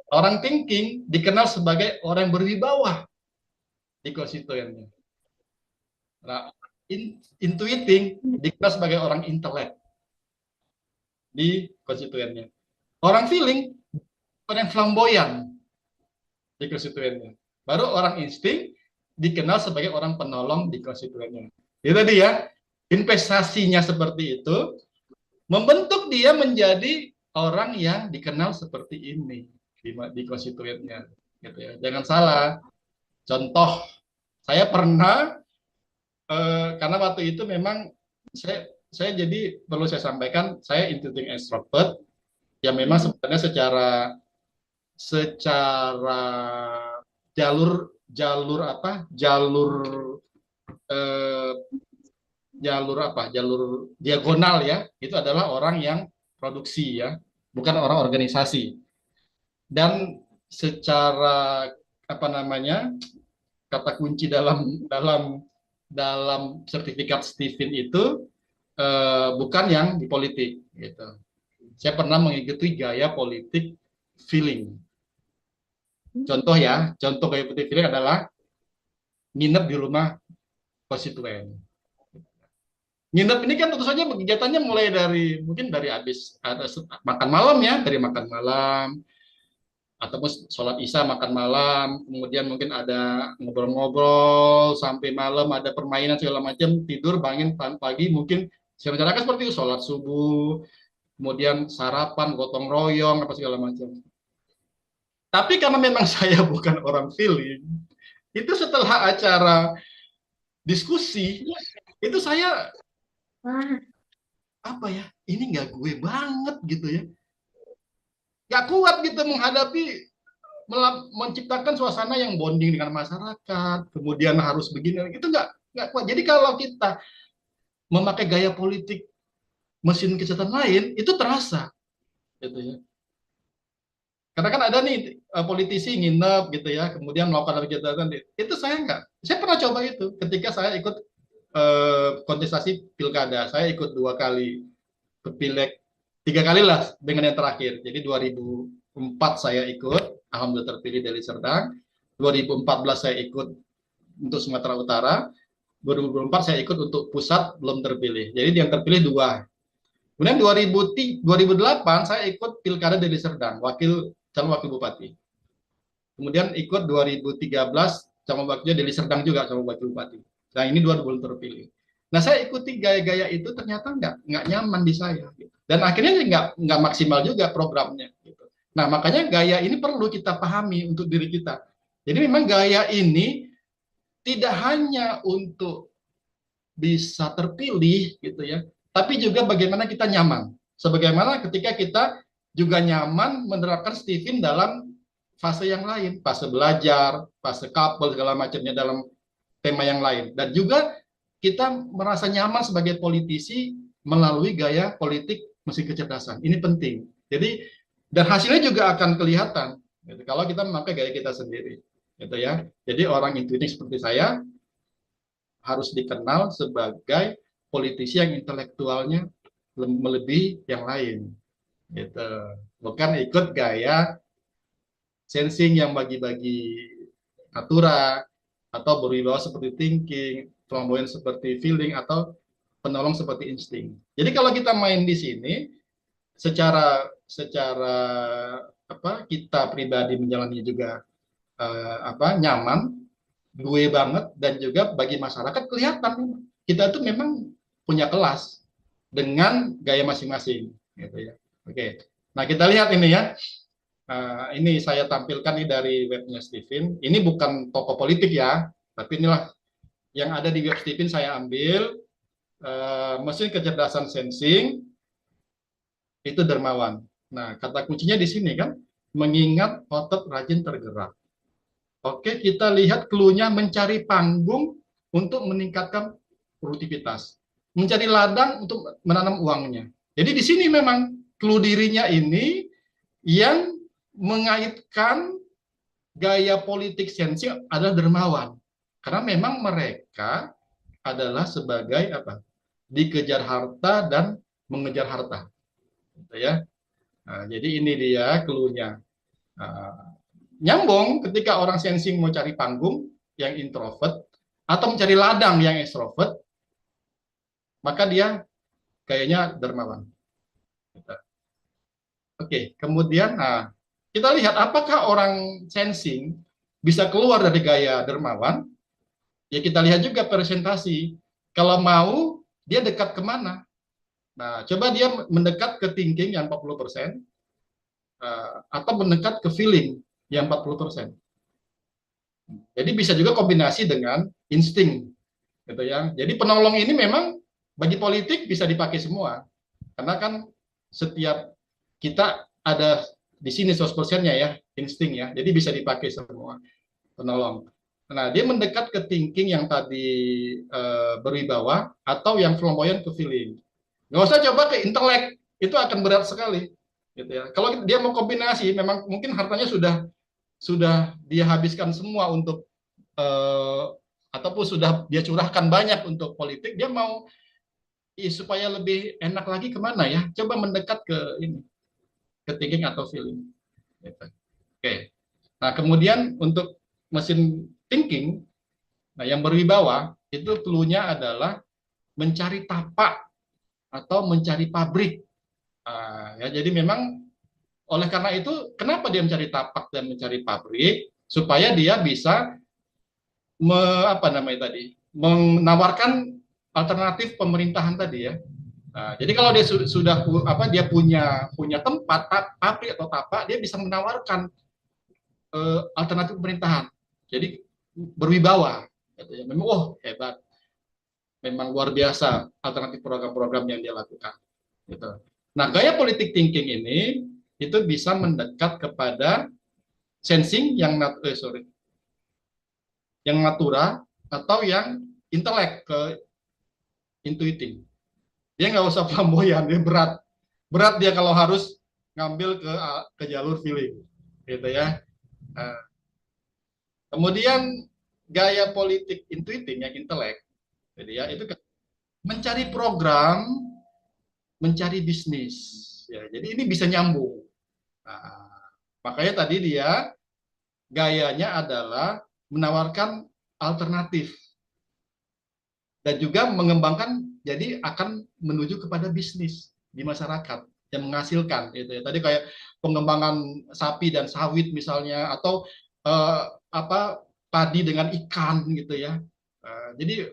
Orang thinking dikenal sebagai orang yang berwibawa di konstituennya. Nah, intuiting dikenal sebagai orang intelek di konstituennya. Orang feeling orang yang flamboyan di konstituennya. Baru orang insting dikenal sebagai orang penolong di konstituennya. Itu tadi ya, investasinya seperti itu, membentuk dia menjadi orang yang dikenal seperti ini di konstituennya. Gitu ya. Jangan salah. Contoh, saya pernah karena waktu itu memang saya jadi perlu saya sampaikan, saya intuiting extrovert, yang memang sebenarnya secara jalur diagonal ya, itu adalah orang yang produksi ya, bukan orang organisasi. Dan secara apa namanya kata kunci dalam sertifikat Stephen itu bukan yang di politik gitu. Saya pernah mengikuti gaya politik feeling. Contoh gaya politik feeling adalah nginep di rumah konstituen. Nginep ini kan tentu saja kegiatannya mulai dari mungkin dari habis ada makan malam ya, dari makan malam ataupun sholat isya makan malam, kemudian mungkin ada ngobrol-ngobrol sampai malam, ada permainan segala macam, tidur bangun pagi mungkin masyarakat seperti itu, sholat subuh, kemudian sarapan, gotong royong, apa segala macam. Tapi karena memang saya bukan orang feeling, itu setelah acara diskusi, itu saya apa ya, ini nggak gue banget gitu ya. Nggak kuat gitu menghadapi, menciptakan suasana yang bonding dengan masyarakat, kemudian harus begini, itu nggak kuat. Jadi kalau kita memakai gaya politik mesin kejahatan lain itu terasa, gitu ya. Karena kan ada nih politisi nginep gitu ya, kemudian melakukan kejahatan. Itu saya enggak. Saya pernah coba itu ketika saya ikut kontestasi pilkada. Saya ikut 2 kali pileg, 3 kali lah dengan yang terakhir. Jadi 2004 saya ikut, alhamdulillah terpilih dari Serdang. 2014 saya ikut untuk Sumatera Utara. 2024 saya ikut untuk pusat, belum terpilih. Jadi yang terpilih 2. Kemudian 2008 saya ikut pilkada Deli Serdang, calon wakil bupati. Kemudian ikut 2013 calon wakilnya Deli Serdang juga calon wakil bupati. Nah ini 2 belum terpilih. Nah saya ikuti gaya-gaya itu ternyata nggak nyaman di saya. Gitu. Dan akhirnya nggak maksimal juga programnya. Gitu. Nah makanya gaya ini perlu kita pahami untuk diri kita. Jadi memang gaya ini tidak hanya untuk bisa terpilih gitu ya, tapi juga bagaimana kita nyaman. Sebagaimana ketika kita juga nyaman menerapkan Stephen dalam fase yang lain, fase belajar, fase couple segala macamnya dalam tema yang lain. Dan juga kita merasa nyaman sebagai politisi melalui gaya politik mesin kecerdasan. Ini penting. Jadi dan hasilnya juga akan kelihatan gitu, kalau kita memakai gaya kita sendiri gitu ya. Jadi orang intuitif seperti saya harus dikenal sebagai politisi yang intelektualnya melebihi yang lain, gitu. Bukan ikut gaya sensing yang bagi-bagi natura atau berwibawa seperti thinking, flamboyan seperti feeling atau penolong seperti insting. Jadi kalau kita main di sini, secara kita pribadi menjalani juga nyaman, gue banget, dan juga bagi masyarakat kelihatan kita tuh memang punya kelas dengan gaya masing-masing gitu ya. Oke, nah kita lihat ini ya. Ini saya tampilkan nih dari webnya Stephen. Ini bukan tokoh politik ya, tapi inilah yang ada di web Stephen. Saya ambil mesin kecerdasan sensing itu dermawan. Nah kata kuncinya di sini kan, mengingat otot rajin tergerak. Oke, kita lihat clue-nya mencari panggung untuk meningkatkan produktivitas. Mencari ladang untuk menanam uangnya. Jadi di sini memang clue dirinya ini yang mengaitkan gaya politik sensing adalah dermawan. Karena memang mereka adalah sebagai dikejar harta dan mengejar harta. Gitu ya. Nah, jadi ini dia clue-nya. Nyambung ketika orang sensing mau cari panggung yang introvert atau mencari ladang yang extrovert, maka dia kayaknya dermawan. Oke, kemudian kita lihat apakah orang sensing bisa keluar dari gaya dermawan. Ya kita lihat juga presentasi. Kalau mau, dia dekat kemana? Nah, coba dia mendekat ke thinking yang 40%, atau mendekat ke feeling yang 40%. Jadi bisa juga kombinasi dengan insting, gitu ya. Jadi penolong ini memang bagi politik bisa dipakai semua, karena kan setiap kita ada di sini 100%-nya ya, insting ya. Jadi bisa dipakai semua penolong. Nah, dia mendekat ke thinking yang tadi berwibawa atau yang flamboyan ke feeling. Nggak usah coba ke intelek, itu akan berat sekali. Gitu ya. Kalau dia mau kombinasi, memang mungkin hartanya sudah dia habiskan semua untuk ataupun sudah dia curahkan banyak untuk politik, dia mau supaya lebih enak lagi kemana ya? Coba mendekat ke ini, ke thinking atau feeling. Gitu. Oke. Nah kemudian untuk mesin thinking, nah yang berwibawa itu clue-nya adalah mencari tapak atau mencari pabrik. Ya, jadi memang oleh karena itu, kenapa dia mencari tapak dan mencari pabrik? Supaya dia bisa menawarkan alternatif pemerintahan tadi ya. Nah, jadi kalau dia sudah dia punya tempat pabrik atau tapak, dia bisa menawarkan alternatif pemerintahan. Jadi berwibawa. Gitu ya. Memang hebat, memang luar biasa alternatif program-program yang dia lakukan. Gitu. Nah, gaya politik thinking ini itu bisa mendekat kepada sensing yang natura atau yang intelek, intuitif. Dia nggak usah flamboyan, dia berat. Berat dia kalau harus ngambil ke jalur feeling, gitu ya. Nah, kemudian gaya politik intuitif yang intelek, jadi ya itu mencari program, mencari bisnis. Ya, jadi ini bisa nyambung. Nah, makanya tadi dia gayanya adalah menawarkan alternatif dan juga mengembangkan, jadi akan menuju kepada bisnis di masyarakat yang menghasilkan itu ya. Tadi kayak pengembangan sapi dan sawit misalnya, atau apa, padi dengan ikan gitu ya. Jadi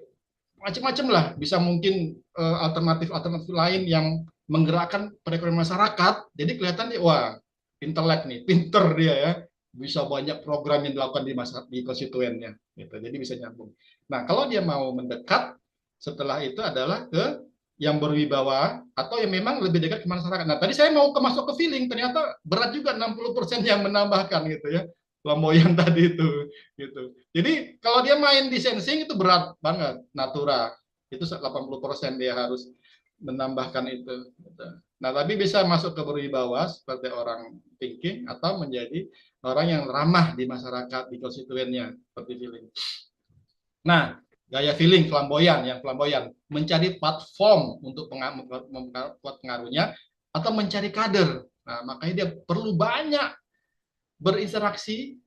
macam-macam lah, bisa mungkin alternatif-alternatif lain yang menggerakkan perekonomian masyarakat. Jadi kelihatan nih, wah, intelek nih, pinter dia ya, bisa banyak program yang dilakukan di masyarakat, di konstituennya gitu. Jadi bisa nyambung. Nah, kalau dia mau mendekat, setelah itu adalah ke yang berwibawa atau yang memang lebih dekat ke masyarakat. Nah, tadi saya mau masuk ke feeling, ternyata berat juga 60% yang menambahkan gitu ya. Flamboyan tadi itu gitu. Jadi kalau dia main di sensing itu berat banget, natura. Itu 80% dia harus menambahkan itu. Gitu. Nah, tapi bisa masuk ke berwibawa seperti orang thinking atau menjadi orang yang ramah di masyarakat, di konstituennya, seperti feeling. Nah, gaya feeling flamboyan, yang flamboyan, mencari platform untuk memperkuat pengaruhnya atau mencari kader. Nah, makanya dia perlu banyak berinteraksi,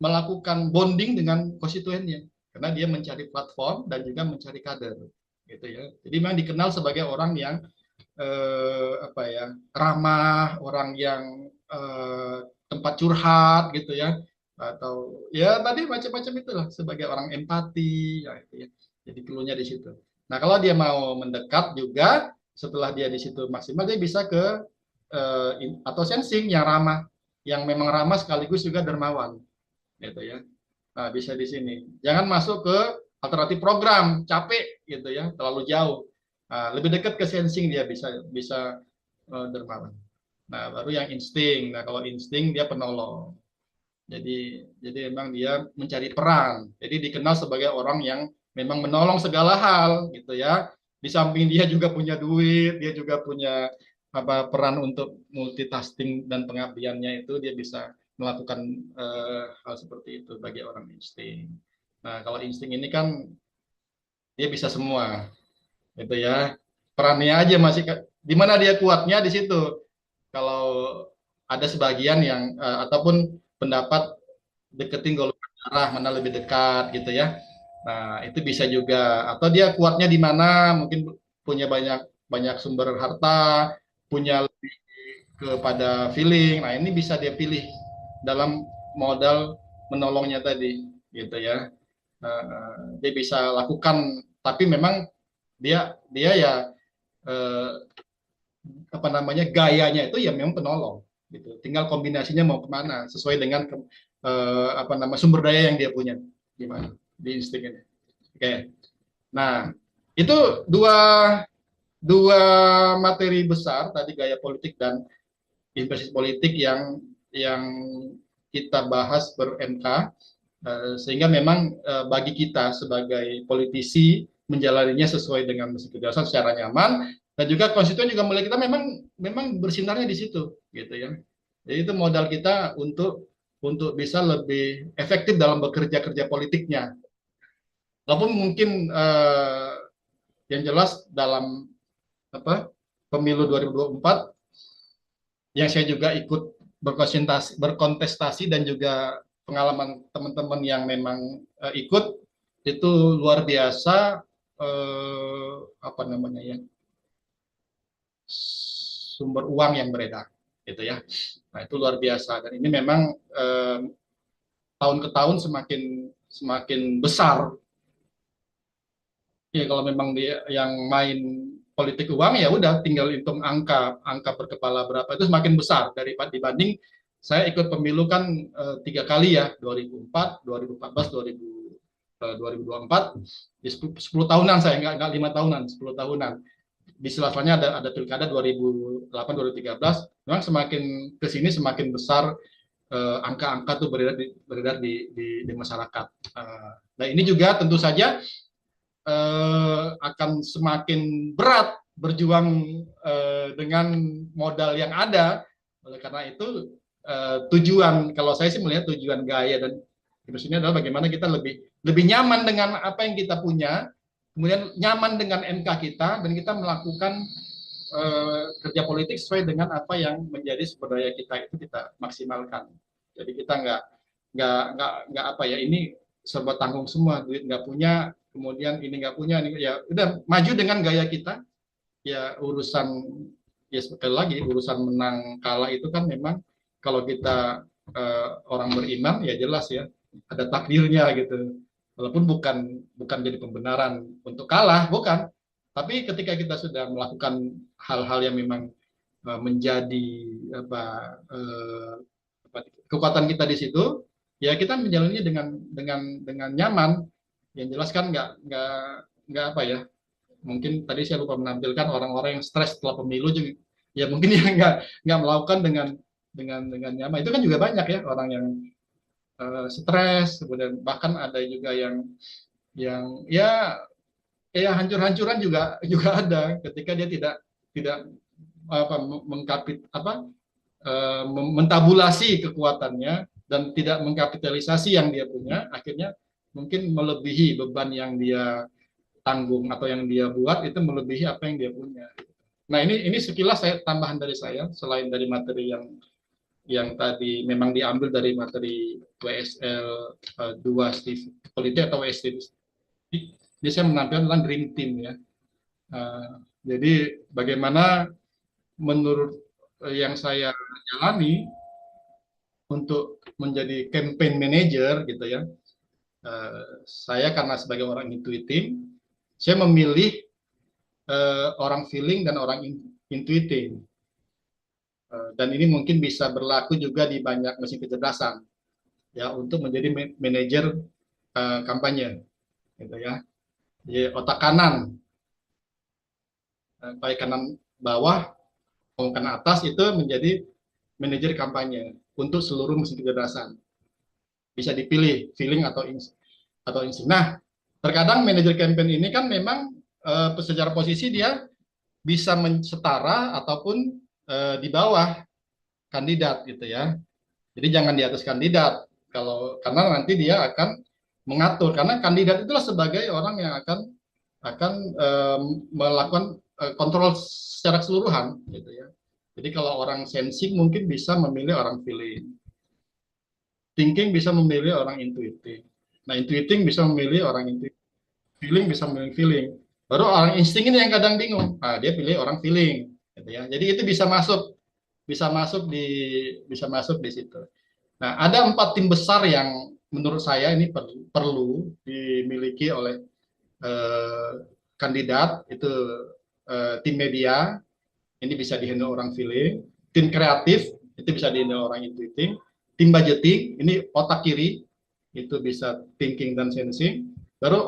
melakukan bonding dengan konstituennya, karena dia mencari platform dan juga mencari kader, gitu ya. Jadi memang dikenal sebagai orang yang apa ya, ramah, orang yang tempat curhat, gitu ya, atau ya tadi macam-macam itulah, sebagai orang empati, ya, itu ya. Jadi perlunya di situ. Nah, kalau dia mau mendekat juga, setelah dia di situ maksimal, dia bisa ke atau sensing yang ramah, yang memang ramah sekaligus juga dermawan, gitu ya. Nah, bisa di sini. Jangan masuk ke alternatif program, capek gitu ya, terlalu jauh. Nah, lebih dekat ke sensing, dia bisa bisa dermawan. Nah, baru yang insting. Nah, kalau insting dia penolong. Jadi memang dia mencari peran. Jadi dikenal sebagai orang yang memang menolong segala hal gitu ya. Di samping dia juga punya duit, dia juga punya apa, peran untuk multitasking dan pengabdiannya itu, dia bisa melakukan hal seperti itu bagi orang insting. Nah, kalau insting ini kan dia bisa semua gitu ya. Perannya aja masih di mana dia kuatnya di situ. Kalau ada sebagian yang ataupun pendapat deketin golongan darah mana lebih dekat gitu ya. Nah, itu bisa juga, atau dia kuatnya di mana, mungkin punya banyak banyak sumber harta, punya lebih kepada feeling. Nah, ini bisa dia pilih dalam modal menolongnya tadi gitu ya. Dia bisa lakukan, tapi memang dia ya eh, apa namanya, gayanya itu ya memang penolong gitu. Tinggal kombinasinya mau kemana sesuai dengan apa nama, sumber daya yang dia punya gimana di insting ini. Oke. Nah, itu dua dua materi besar tadi, gaya politik dan investasi politik, yang kita bahas ber-MK, sehingga memang bagi kita sebagai politisi menjalaninya sesuai dengan mesin kebiasaan secara nyaman, dan juga konstituen juga mulai kita memang memang bersinarnya di situ gitu ya. Jadi itu modal kita untuk bisa lebih efektif dalam bekerja kerja politiknya. Walaupun mungkin yang jelas dalam apa, pemilu 2024 yang saya juga ikut berkontestasi dan juga pengalaman teman-teman yang memang ikut, itu luar biasa apa namanya ya, sumber uang yang beredar gitu ya. Nah, itu luar biasa, dan ini memang tahun ke tahun semakin semakin besar. Ya, kalau memang dia yang main politik uang, ya udah tinggal hitung angka angka per kepala berapa, itu semakin besar daripada dibanding saya ikut pemilu kan 3 kali ya, 2004, 2014, 2024, di 10 tahunan, saya nggak 5 tahunan, 10 tahunan. Di sela-selanya ada pilkada 2008, 2013. Memang semakin ke sini semakin besar angka-angka tuh beredar di masyarakat. Nah, ini juga tentu saja akan semakin berat berjuang dengan modal yang ada. Oleh karena itu tujuan, kalau saya sih melihat tujuan Gaia dan Virus ini adalah bagaimana kita lebih lebih nyaman dengan apa yang kita punya, kemudian nyaman dengan MK kita, dan kita melakukan kerja politik sesuai dengan apa yang menjadi sumber daya kita itu kita maksimalkan. Jadi kita nggak apa ya, ini serba tanggung semua, duit nggak punya, kemudian ini nggak punya, ini ya udah maju dengan gaya kita. Ya urusan, ya sekali lagi urusan menang kalah itu kan memang kalau kita orang beriman ya jelas ya ada takdirnya gitu. Walaupun bukan bukan jadi pembenaran untuk kalah, bukan. Tapi ketika kita sudah melakukan hal-hal yang memang menjadi apa, kekuatan kita di situ, ya kita menjalannya dengan nyaman. Yang jelas kan nggak apa ya, mungkin tadi saya lupa menampilkan orang-orang yang stres setelah pemilu juga, ya mungkin yang nggak melakukan dengan nyaman. Itu kan juga banyak ya orang yang stres, kemudian bahkan ada juga yang ya hancur-hancuran juga juga ada ketika dia tidak apa mengkapit apa mentabulasi kekuatannya dan tidak mengkapitalisasi yang dia punya, akhirnya mungkin melebihi beban yang dia tanggung atau yang dia buat itu melebihi apa yang dia punya. Nah ini sekilas saya tambahan dari saya selain dari materi yang tadi memang diambil dari materi WSL 2 Steve politik atau WST. Jadi saya menampilkan tentang Dream Team ya. Jadi bagaimana menurut yang saya jalani untuk menjadi campaign manager gitu ya. Saya karena sebagai orang intuitif, saya memilih orang feeling dan orang intuitif. Dan ini mungkin bisa berlaku juga di banyak mesin kecerdasan ya untuk menjadi manajer kampanye gitu ya. Jadi otak kanan, baik kanan bawah maupun kanan atas itu menjadi manajer kampanye untuk seluruh mesin kecerdasan. Bisa dipilih feeling atau insting. Nah, terkadang manajer campaign ini kan memang secara posisi dia bisa setara ataupun di bawah kandidat gitu ya. Jadi jangan di atas kandidat kalau karena nanti dia akan mengatur, karena kandidat itulah sebagai orang yang akan melakukan kontrol secara keseluruhan gitu ya. Jadi kalau orang sensing mungkin bisa memilih orang feeling, thinking bisa memilih orang intuitif. Nah, intuiting bisa memilih orang intuitif, feeling bisa memilih feeling. Baru orang insting ini yang kadang bingung. Ah, dia pilih orang feeling gitu ya. Jadi itu bisa masuk di situ. Nah, ada 4 tim besar yang menurut saya ini perlu dimiliki oleh kandidat. Itu tim media, ini bisa dihandle orang feeling. Tim kreatif, itu bisa dihandle orang intuiting. Tim budgeting, ini otak kiri, itu bisa thinking dan sensing. Baru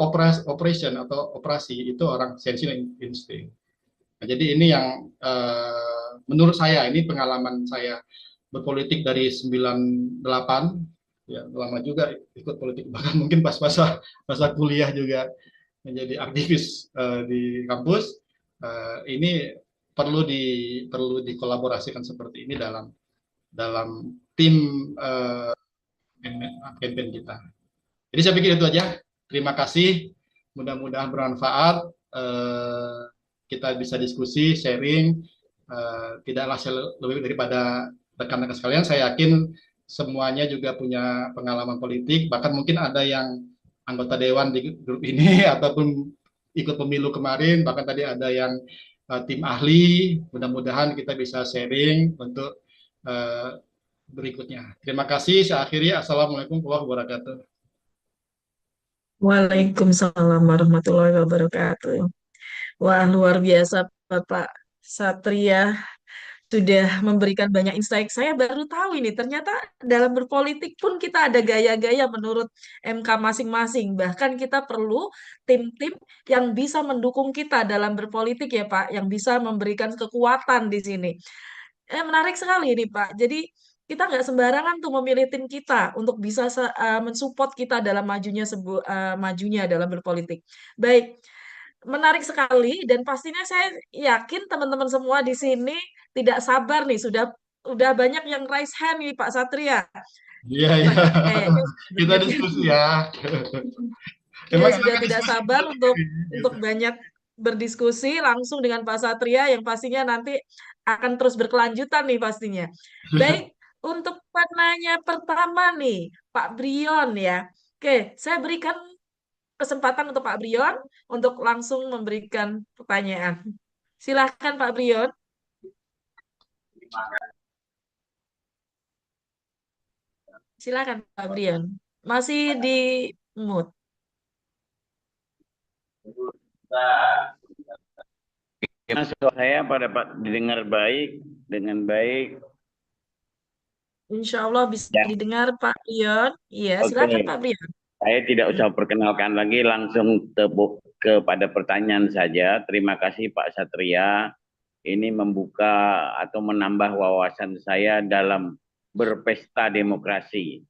operation atau operasi, itu orang sensing dan insting. Nah, jadi ini yang menurut saya, ini pengalaman saya berpolitik dari 98, ya lama juga ikut politik, bahkan mungkin pas masa kuliah juga menjadi aktivis di kampus. Ini perlu dikolaborasikan seperti ini dalam tim campaign kita. Jadi saya pikir itu aja. Terima kasih. Mudah-mudahan bermanfaat. Kita bisa diskusi, sharing. Tidaklah lebih daripada rekan-rekan sekalian. Saya yakin semuanya juga punya pengalaman politik. Bahkan mungkin ada yang anggota dewan di grup ini ataupun ikut pemilu kemarin. Bahkan tadi ada yang tim ahli. Mudah-mudahan kita bisa sharing untuk berikutnya. Terima kasih. Saya akhiri. Assalamualaikum warahmatullahi wabarakatuh. Waalaikumsalam warahmatullahi wabarakatuh. Wah, luar biasa Bapak Satria sudah memberikan banyak insight. Saya baru tahu ini, ternyata dalam berpolitik pun kita ada gaya-gaya menurut MK masing-masing. Bahkan kita perlu tim-tim yang bisa mendukung kita dalam berpolitik ya Pak, yang bisa memberikan kekuatan di sini. Menarik sekali ini Pak. Jadi kita nggak sembarangan tuh memilih tim kita untuk bisa mensupport kita dalam majunya dalam berpolitik. Baik, menarik sekali dan pastinya saya yakin teman-teman semua di sini tidak sabar nih, sudah banyak yang raise hand nih Pak Satria. Iya, iya. Kayaknya Kita banyak yang diskusi ya. ya Emang sudah enaknya tidak diskusi sabar dulu untuk gitu. banyak berdiskusi langsung dengan Pak Satria yang pastinya nanti akan terus berkelanjutan nih pastinya. Baik, untuk penanya pertama nih, Pak Brion ya. Oke, saya berikan kesempatan untuk Pak Brion untuk langsung memberikan pertanyaan. Silahkan Pak Brion. Silahkan Pak Brion. Masih di mute. Gimana suara saya pada Pak didengar baik, dengan baik? Insya Allah bisa Ya, didengar Pak Brion. Iya, silakan oke. Pak Brion. Saya tidak usah perkenalkan lagi, langsung kepada pertanyaan saja. Terima kasih Pak Satria. Ini membuka atau menambah wawasan saya dalam berpesta demokrasi.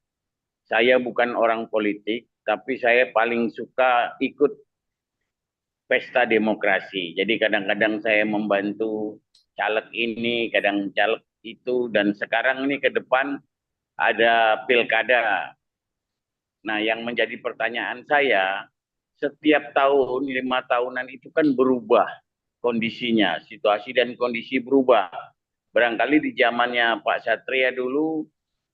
Saya bukan orang politik, tapi saya paling suka ikut pesta demokrasi. Jadi kadang-kadang saya membantu caleg ini, kadang caleg itu, dan sekarang ini ke depan ada pilkada. Nah, yang menjadi pertanyaan saya, setiap tahun, 5 tahunan itu kan berubah kondisinya, situasi dan kondisi berubah. Barangkali di zamannya Pak Satria dulu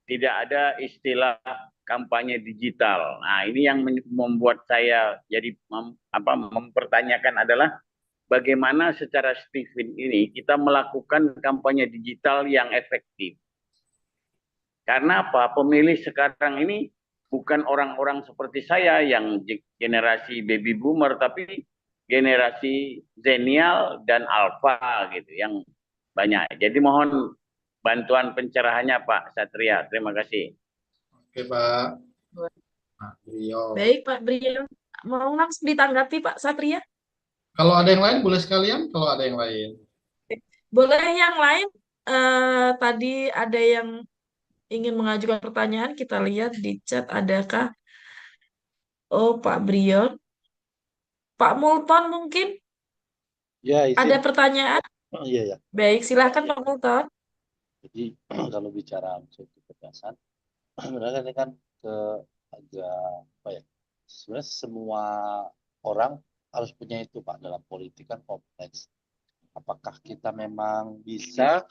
tidak ada istilah kampanye digital. Nah, ini yang membuat saya jadi mempertanyakan adalah bagaimana secara Stephen ini kita melakukan kampanye digital yang efektif. Karena apa? Pemilih sekarang ini bukan orang-orang seperti saya yang generasi baby boomer, tapi generasi zenial dan alpha gitu yang banyak. Jadi mohon bantuan pencerahannya Pak Satria. Terima kasih. Oke, Pak. Pak Rio. Baik, Pak Brion. Mau langsung ditanggapi, Pak Satria? Kalau ada yang lain boleh sekalian, kalau ada yang lain. Boleh yang lain? Tadi ada yang ingin mengajukan pertanyaan. Kita lihat di chat adakah? Oh, Pak Brion. Pak Multon mungkin Ya, ada izin. pertanyaan? Oh, iya, ya. Baik, silahkan Pak Multon. Jadi kalau bicara unsur kecerdasan, sebenarnya ini kan ke agak apa ya? Sebenarnya semua orang harus punya itu Pak, dalam politik kan kompleks. Apakah kita memang bisa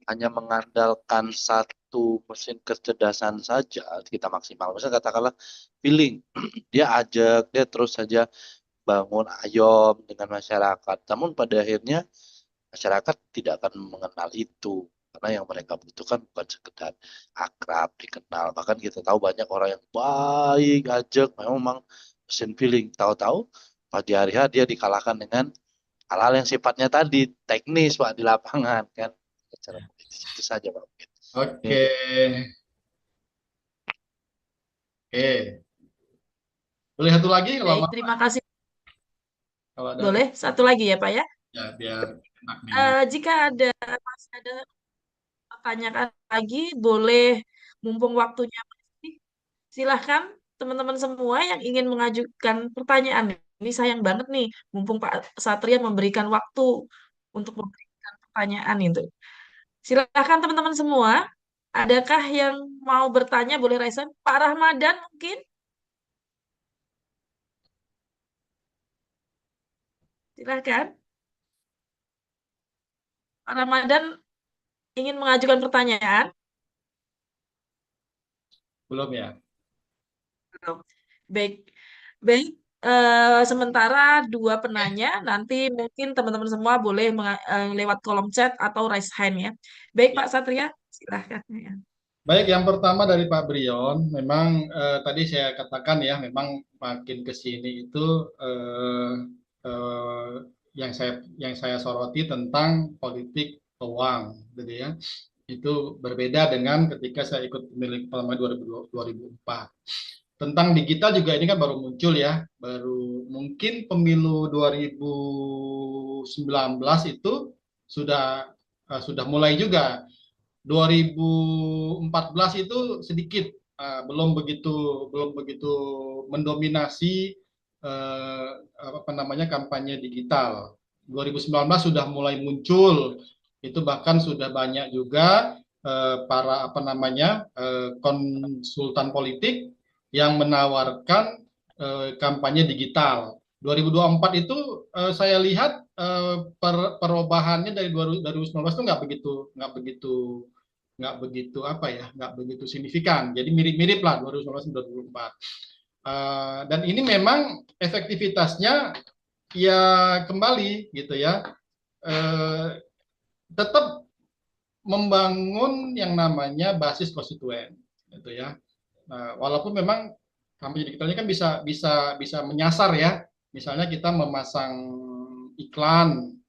hanya mengandalkan satu mesin kecerdasan saja kita maksimal? Misalnya katakanlah feeling, dia ajak, dia terus saja bangun ayom dengan masyarakat. Namun pada akhirnya masyarakat tidak akan mengenal itu, karena yang mereka butuhkan bukan sekedar akrab, dikenal. Bahkan kita tahu banyak orang yang baik, ajak, memang mesin feeling. Tahu-tahu pagi hari dia dikalahkan dengan hal-hal yang sifatnya tadi teknis Pak di lapangan kan. Secara politis itu saja Pak. Oke. Oke. Boleh satu lagi kalau Baik, mau, terima kasih. kalau ada Boleh satu lagi ya, Pak ya? ya biar enak nih. Jika masih ada pertanyaan lagi, boleh mumpung waktunya masih, silahkan teman-teman semua yang ingin mengajukan pertanyaan. Ini sayang banget nih, mumpung Pak Satria memberikan waktu untuk memberikan pertanyaan itu. Silahkan teman-teman semua, adakah yang mau bertanya? Boleh raise hand. Pak Rahmadan mungkin? Silahkan. Pak Ramadan ingin mengajukan pertanyaan? Belum ya? Belum. Baik, baik. Sementara dua penanya, nanti mungkin teman-teman semua boleh lewat kolom chat atau raise hand ya. Baik, Ya. Pak Satria, silahkan. Ya. Baik, yang pertama dari Pak Brion, memang tadi saya katakan ya, memang makin ke sini itu eh, eh, yang saya soroti tentang politik uang, gitu ya. Itu berbeda dengan ketika saya ikut pemilu pertama 2004. Tentang digital juga ini kan baru muncul ya, baru mungkin pemilu 2019 itu sudah mulai juga. 2014 itu sedikit, belum begitu mendominasi apa namanya kampanye digital. 2019 sudah mulai muncul, itu bahkan sudah banyak juga para apa namanya konsultan politik yang menawarkan kampanye digital. 2024 itu saya lihat perubahannya dari 2019 itu nggak begitu apa ya, nggak begitu signifikan. Jadi mirip-mirip lah 2019 dan 2024. Dan ini memang efektivitasnya ya kembali gitu ya, tetap membangun yang namanya basis konstituen gitu ya. Walaupun memang kampanye digitalnya kan bisa menyasar ya. Misalnya kita memasang iklan,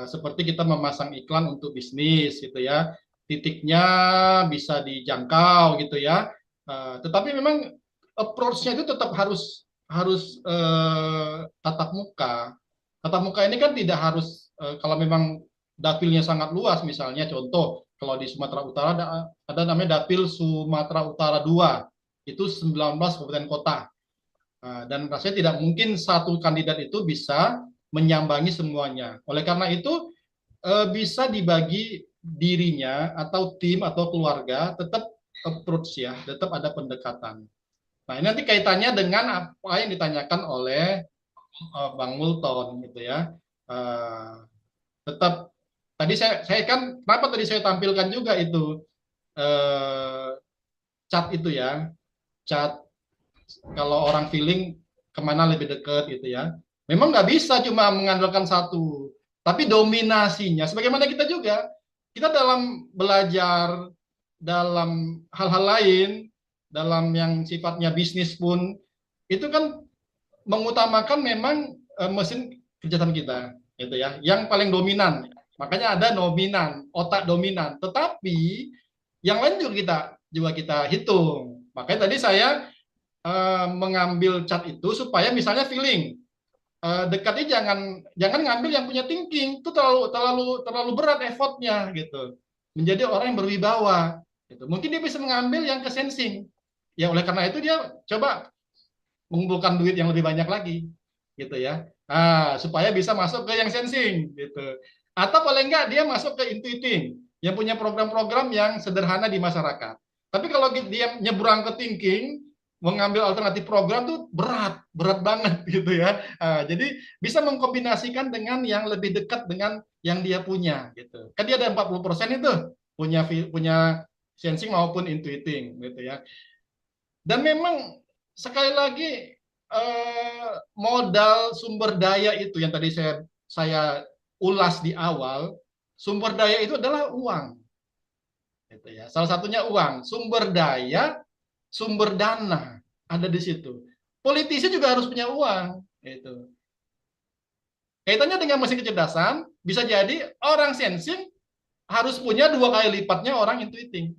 seperti kita memasang iklan untuk bisnis gitu ya. Titiknya bisa dijangkau gitu ya. Tetapi memang approach-nya itu tetap harus tatap muka. Tatap muka ini kan tidak harus kalau memang dapilnya sangat luas, misalnya contoh kalau di Sumatera Utara ada namanya Dapil Sumatera Utara 2, itu 19 kabupaten kota. Dan rasanya tidak mungkin satu kandidat itu bisa menyambangi semuanya. Oleh karena itu bisa dibagi dirinya atau tim atau keluarga tetap approach ya, tetap ada pendekatan. Nah, ini nanti kaitannya dengan apa yang ditanyakan oleh Bang Multon gitu ya. Tetap tadi saya kan kenapa tadi saya tampilkan juga itu chat itu ya, chat kalau orang feeling kemana lebih dekat gitu ya. Memang nggak bisa cuma mengandalkan satu, tapi dominasinya. Sebagaimana kita juga, kita dalam belajar, dalam hal-hal lain, dalam yang sifatnya bisnis pun, itu kan mengutamakan memang mesin kegiatan kita, gitu ya. Yang paling dominan, makanya ada dominan, otak dominan. Tetapi yang lain juga kita hitung. Makanya tadi saya mengambil cat itu supaya misalnya feeling dekatnya jangan ngambil yang punya thinking, itu terlalu berat effortnya gitu, menjadi orang yang berwibawa gitu. Mungkin dia bisa mengambil yang ke sensing ya, oleh karena itu dia coba mengumpulkan duit yang lebih banyak lagi gitu ya, supaya bisa masuk ke yang sensing gitu, atau paling enggak dia masuk ke intuiting yang punya program-program yang sederhana di masyarakat. Tapi kalau dia nyebrang ke thinking, mengambil alternatif program tuh berat banget gitu ya. Jadi bisa mengkombinasikan dengan yang lebih dekat dengan yang dia punya gitu. Kan dia ada 40% itu punya sensing maupun intuiting gitu ya. Dan memang sekali lagi modal sumber daya itu yang tadi saya ulas di awal, sumber daya itu adalah uang. Gitu ya. Salah satunya uang, sumber daya, sumber dana ada di situ. Politisi juga harus punya uang. Gitu. Kaitannya dengan mesin kecerdasan, bisa jadi orang sensing harus punya 2 kali lipatnya orang intuiting.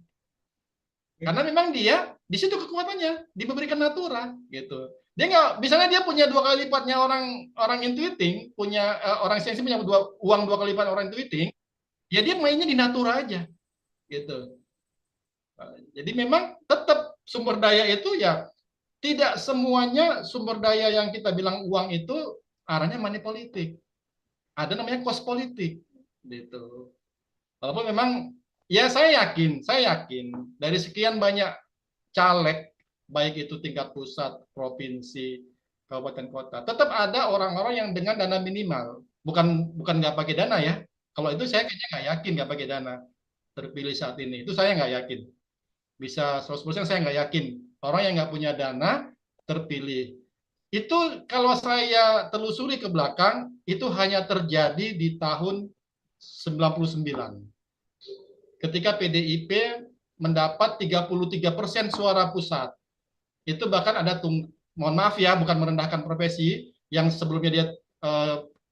Karena memang dia di situ kekuatannya, diberikan natura gitu. Dia nggak, misalnya dia punya 2 kali lipatnya orang intuiting, punya orang sensing punya uang 2 kali lipat orang intuiting, ya dia mainnya di natura aja gitu. Jadi memang tetap sumber daya itu ya tidak semuanya sumber daya yang kita bilang uang itu arahnya money politik. Ada namanya cost politik gitu. Walaupun memang ya saya yakin dari sekian banyak caleg baik itu tingkat pusat, provinsi, kabupaten kota, tetap ada orang-orang yang dengan dana minimal. Bukan nggak pakai dana ya. Kalau itu saya kayaknya nggak yakin nggak pakai dana terpilih saat ini. Itu saya nggak yakin. Bisa 100% saya nggak yakin. Orang yang nggak punya dana terpilih. Itu kalau saya telusuri ke belakang, itu hanya terjadi di tahun 99. Ketika PDIP mendapat 33% suara pusat. Itu bahkan ada mohon maaf ya, bukan merendahkan profesi, yang sebelumnya dia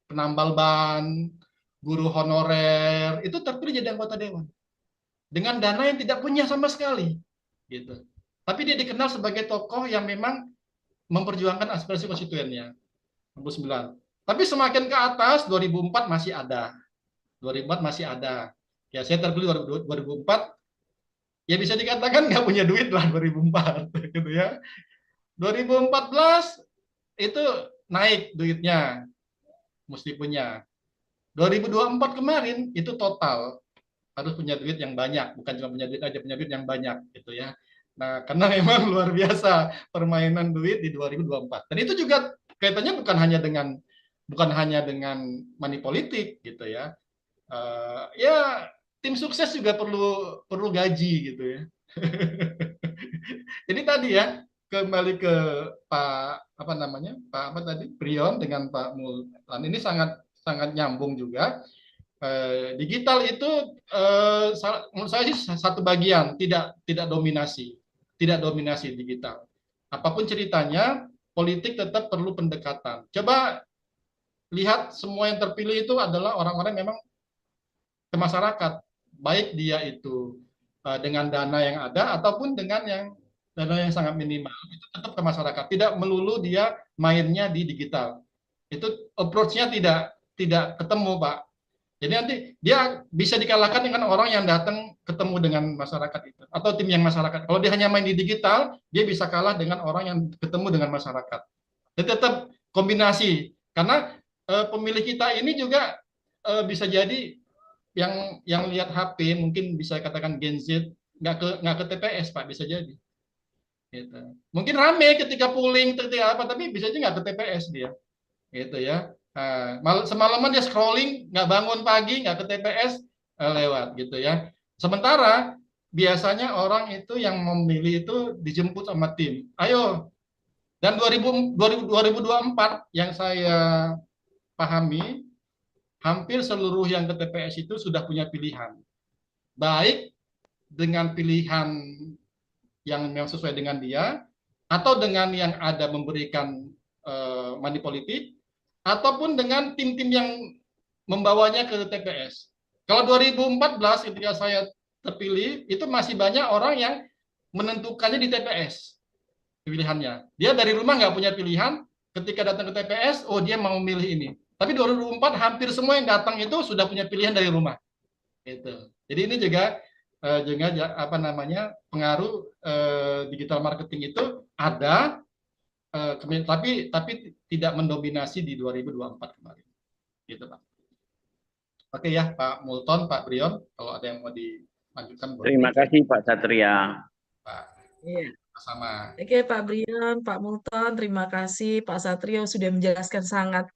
penambal ban, guru honorer, itu terpilih jadi anggota dewan. Dengan dana yang tidak punya sama sekali. Gitu. Tapi dia dikenal sebagai tokoh yang memang memperjuangkan aspirasi konstituennya. 2009. Tapi semakin ke atas 2004 masih ada. 2004 masih ada. Ya saya terpilih 2004, ya bisa dikatakan nggak punya duit lah 2004 gitu ya. 2014 itu naik duitnya, mesti punya. 2024 kemarin itu total harus punya duit yang banyak, bukan cuma punya duit aja, punya duit yang banyak gitu ya. Nah, karena memang luar biasa permainan duit di 2024. Dan itu juga kaitannya bukan hanya dengan money politik gitu ya. Ya tim sukses juga perlu gaji gitu ya. Jadi tadi ya, kembali ke Pak apa namanya, Pak apa tadi, Prion dengan Pak Multan ini sangat sangat nyambung juga. Digital itu menurut saya sih satu bagian, tidak dominasi digital. Apapun ceritanya, politik tetap perlu pendekatan. Coba lihat semua yang terpilih itu adalah orang-orang yang memang ke masyarakat, baik dia itu dengan dana yang ada ataupun dengan dana yang sangat minimal, itu tetap ke masyarakat. Tidak melulu dia mainnya di digital. Itu approach-nya tidak ketemu, Pak. Jadi nanti dia bisa dikalahkan dengan orang yang datang ketemu dengan masyarakat itu atau tim yang masyarakat. Kalau dia hanya main di digital, dia bisa kalah dengan orang yang ketemu dengan masyarakat. Jadi tetap kombinasi karena pemilih kita ini juga bisa jadi yang lihat HP mungkin bisa katakan Gen Z nggak ke TPS, Pak, bisa jadi. Gitu. Mungkin rame ketika polling ketika apa, tapi bisa aja nggak ke TPS dia, gitu ya. Semalaman dia scrolling, nggak bangun pagi, nggak ke TPS, lewat gitu ya. Sementara biasanya orang itu yang memilih itu dijemput sama tim. Ayo, dan 2024 yang saya pahami, hampir seluruh yang ke TPS itu sudah punya pilihan. Baik dengan pilihan yang memang sesuai dengan dia, atau dengan yang ada memberikan money politik, ataupun dengan tim-tim yang membawanya ke TPS. Kalau 2014 ketika saya terpilih, itu masih banyak orang yang menentukannya di TPS pilihannya. Dia dari rumah nggak punya pilihan, ketika datang ke TPS, oh dia mau memilih ini. Tapi 2004 hampir semua yang datang itu sudah punya pilihan dari rumah. Gitu. Jadi ini juga apa namanya pengaruh digital marketing itu ada, tapi tidak mendominasi di 2024 kemarin. Gitu, Pak. Oke ya, Pak Multon, Pak Brion, kalau ada yang mau dilanjutkan boleh. Terima kasih Pak Satria. Pak, Iya. sama. Oke, Pak Brion, Pak Multon, terima kasih Pak Satrio sudah menjelaskan sangat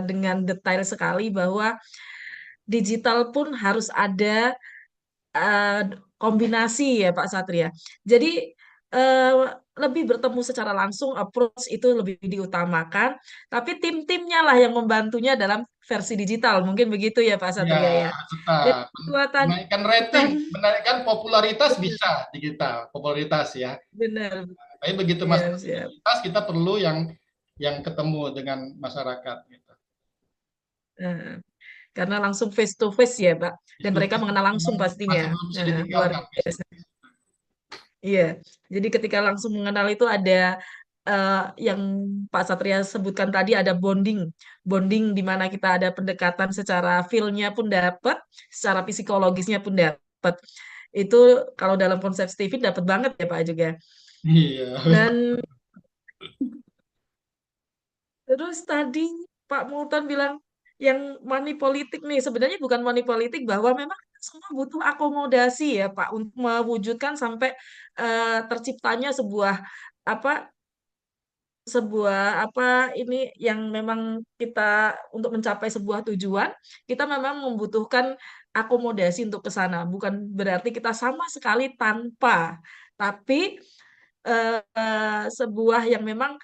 dengan detail sekali bahwa digital pun harus ada kombinasi ya Pak Satria. Jadi lebih bertemu secara langsung, approach itu lebih diutamakan, tapi tim-timnya lah yang membantunya dalam versi digital, mungkin begitu ya Pak Satria ya. Dan Tetap kekuatan menaikkan rating, menaikkan popularitas bisa digital, popularitas ya. benar. Tapi begitu Siap, masuk siap. popularitas, kita perlu yang ketemu dengan masyarakat. Gitu. Karena langsung face to face ya Pak, dan mereka mengenal langsung Masih pastinya. belum bisa Luar ditinggalkan. biasa. Iya, jadi ketika langsung mengenal itu ada yang Pak Satria sebutkan tadi, ada bonding di mana kita ada pendekatan secara feel-nya pun dapat, secara psikologisnya pun dapat. Itu kalau dalam konsep Steven dapat banget ya Pak juga. Iya. Dan terus tadi Pak Multan bilang yang money politik nih, sebenarnya bukan money politik, bahwa memang semua butuh akomodasi ya Pak untuk mewujudkan sampai terciptanya sebuah ini yang memang kita untuk mencapai sebuah tujuan, kita memang membutuhkan akomodasi untuk ke sana. Bukan berarti kita sama sekali tanpa, tapi sebuah yang memang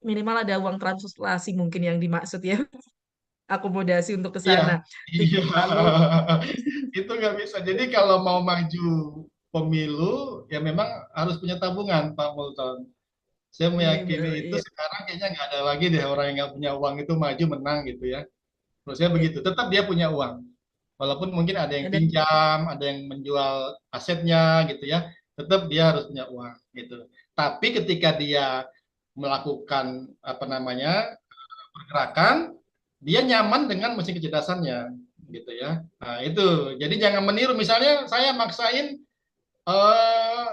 minimal ada uang translasi mungkin yang dimaksud ya. Akomodasi untuk ke Iya, sana. iya. Lalu Itu nggak bisa. Jadi kalau mau maju pemilu, ya memang harus punya tabungan, Pak Multon. Saya meyakini itu iya, sekarang kayaknya nggak ada lagi deh orang yang nggak punya uang itu maju menang gitu ya. Menurut saya begitu. Tetap dia punya uang. Walaupun mungkin ada yang ada pinjam, ada yang menjual asetnya gitu ya. Tetap dia harus punya uang gitu. Tapi ketika dia melakukan apa namanya pergerakan, dia nyaman dengan mesin kecerdasannya. gitu ya. Nah, itu. Jadi jangan meniru. Misalnya saya maksain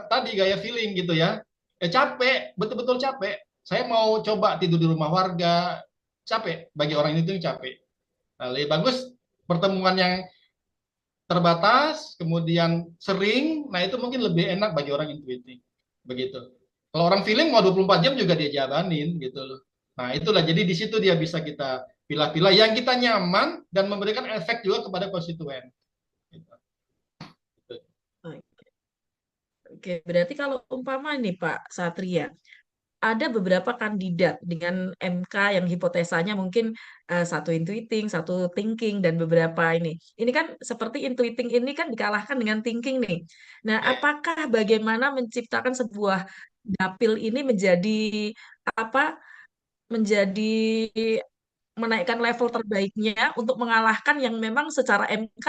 tadi gaya feeling gitu ya. Capek, betul-betul capek. Saya mau coba tidur di rumah warga, capek. Bagi orang itu capek. Nah, lebih bagus pertemuan yang terbatas, kemudian sering, nah itu mungkin lebih enak bagi orang intuitif. Begitu. Kalau orang feeling mau 24 jam juga dia jalanin gitu loh. Nah, itulah jadi di situ dia bisa kita pilah-pilah yang kita nyaman dan memberikan efek juga kepada konstituen. Gitu. Oke, berarti kalau umpama nih Pak Satria, ada beberapa kandidat dengan MK yang hipotesanya mungkin satu intuiting, satu thinking, dan beberapa ini. Ini kan seperti intuiting ini kan dikalahkan dengan thinking nih. Nah, Ya. apakah bagaimana menciptakan sebuah dapil ini menjadi apa? Menjadi menaikkan level terbaiknya untuk mengalahkan yang memang secara MK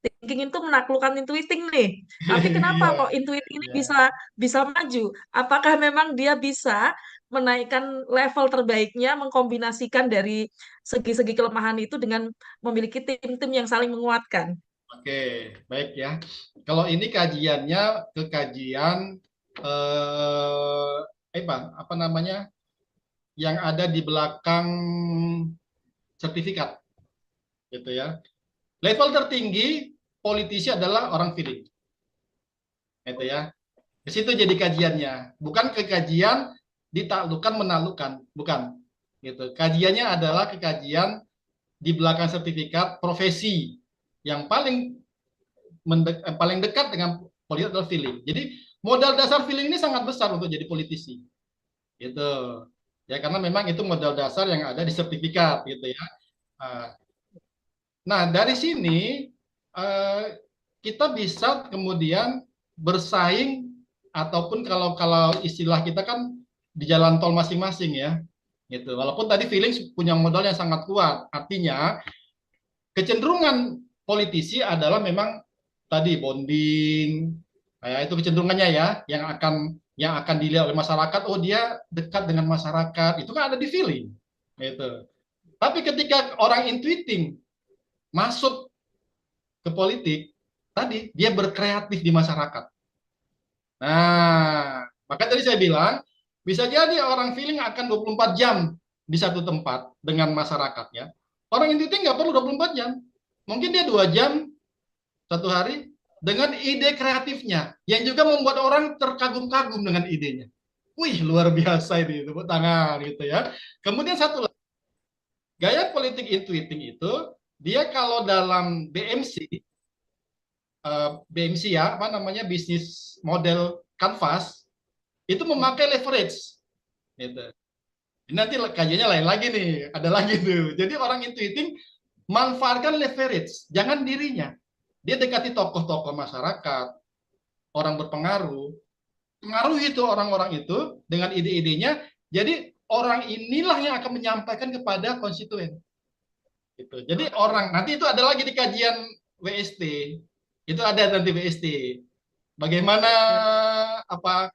thinking itu menaklukkan intuiting nih. Tapi Iya, kenapa kok intuiting ini iya. bisa bisa maju? Apakah memang dia bisa menaikkan level terbaiknya, mengkombinasikan dari segi-segi kelemahan itu dengan memiliki tim-tim yang saling menguatkan? Oke, baik ya. Kalau ini kajiannya ke kajian apa namanya? Yang ada di belakang sertifikat gitu ya. Level tertinggi politisi adalah orang feeling. Gitu ya. Ke situ jadi kajiannya, bukan ke kajian ditaklukkan menaklukkan, bukan. Gitu. Kajiannya adalah kekajian di belakang sertifikat profesi yang paling dekat dengan politik adalah feeling. Jadi modal dasar feeling ini sangat besar untuk jadi politisi. Gitu. Ya karena memang itu modal dasar yang ada di sertifikat gitu ya. Nah, dari sini kita bisa kemudian bersaing ataupun kalau istilah kita kan di jalan tol masing-masing ya. Gitu. Walaupun tadi feeling punya modal yang sangat kuat. Artinya kecenderungan politisi adalah memang tadi bonding, itu kecenderungannya ya, yang akan dilihat oleh masyarakat. Oh dia dekat dengan masyarakat, itu kan ada di feeling, gitu. Tapi ketika orang intuiting masuk ke politik, tadi dia berkreatif di masyarakat. Nah, maka tadi saya bilang bisa jadi orang feeling akan 24 jam di satu tempat dengan masyarakatnya. Orang intuiting nggak perlu 24 jam. Mungkin dia 2 jam satu hari dengan ide kreatifnya yang juga membuat orang terkagum-kagum dengan idenya. Wih, luar biasa ini, tepuk tangan gitu ya. Kemudian satu lagi, gaya politik intuiting itu dia kalau dalam BMC ya, apa namanya bisnis model canvas itu memakai leverage gitu. Ini nanti kajiannya lain lagi nih, ada lagi tuh. Jadi orang intuiting manfaatkan leverage, jangan dirinya. Dia dekati tokoh-tokoh masyarakat, orang berpengaruh, pengaruh itu orang-orang itu dengan ide-idenya. Jadi orang inilah yang akan menyampaikan kepada konstituen. Gitu. Jadi orang nanti itu ada lagi di kajian WST, itu ada nanti WST. Bagaimana apa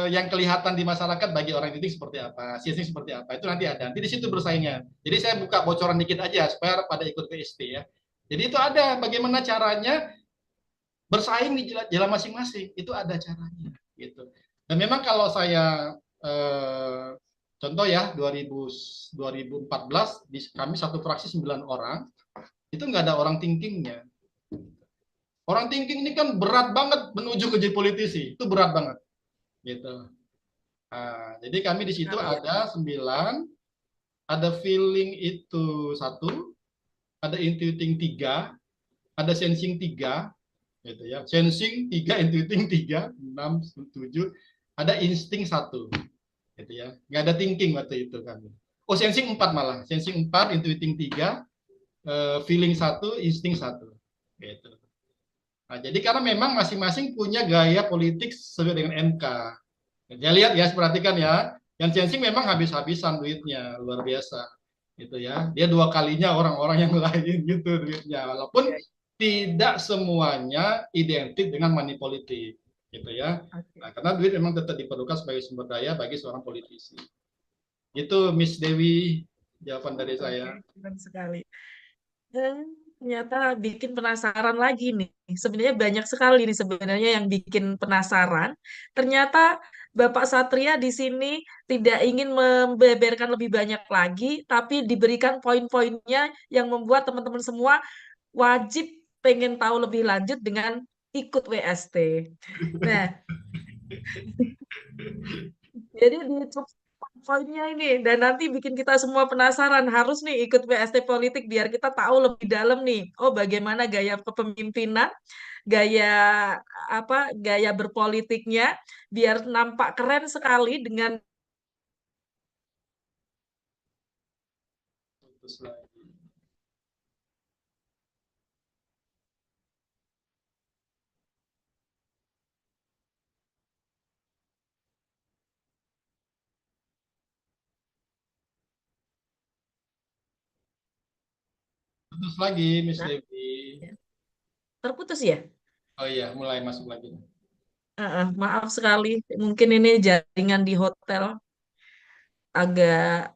yang kelihatan di masyarakat bagi orang titik seperti apa, sisi seperti apa, itu nanti ada. Nanti di situ bersaingnya. Jadi saya buka bocoran dikit aja supaya pada ikut PST ya. Jadi itu ada bagaimana caranya bersaing di jalan masing-masing, itu ada caranya gitu. Dan memang kalau saya contoh ya 2014 kami satu fraksi 9 orang, itu nggak ada orang thinkingnya. Orang thinking ini kan berat banget menuju ke jadi politisi, itu berat banget gitu. Nah, jadi kami di situ ada 9, ada feeling itu 1, ada intuiting 3, ada sensing 3, gitu ya. Sensing 3, intuiting 3, 6, 7, ada insting 1, gitu ya. Nggak ada thinking waktu itu kami. Oh, sensing 4 malah. Sensing 4, intuiting 3, feeling 1, insting 1. Gitu. Nah, jadi karena memang masing-masing punya gaya politik sesuai dengan MK. Ya lihat ya, perhatikan ya. Yang sensing memang habis-habisan duitnya, luar biasa. Gitu ya. Dia 2 kalinya orang-orang yang lain gitu duitnya. Walaupun tidak semuanya identik dengan money politik. Gitu ya. Nah, karena duit memang tetap diperlukan sebagai sumber daya bagi seorang politisi. Itu Miss Dewi, jawaban dari saya. Keren sekali. ternyata bikin penasaran lagi nih. Sebenarnya banyak sekali nih sebenarnya yang bikin penasaran. Ternyata Bapak Satria di sini tidak ingin membeberkan lebih banyak lagi, tapi diberikan poin-poinnya yang membuat teman-teman semua wajib pengen tahu lebih lanjut dengan ikut WST. Nah, jadi di poinnya ini dan nanti bikin kita semua penasaran harus nih ikut WST politik biar kita tahu lebih dalam nih. Oh, bagaimana gaya kepemimpinan, gaya gaya berpolitiknya biar nampak keren sekali dengan Putus lagi. Putus lagi, Miss nah, Devi. terputus ya. Oh iya, mulai masuk lagi. Maaf sekali, mungkin ini jaringan di hotel agak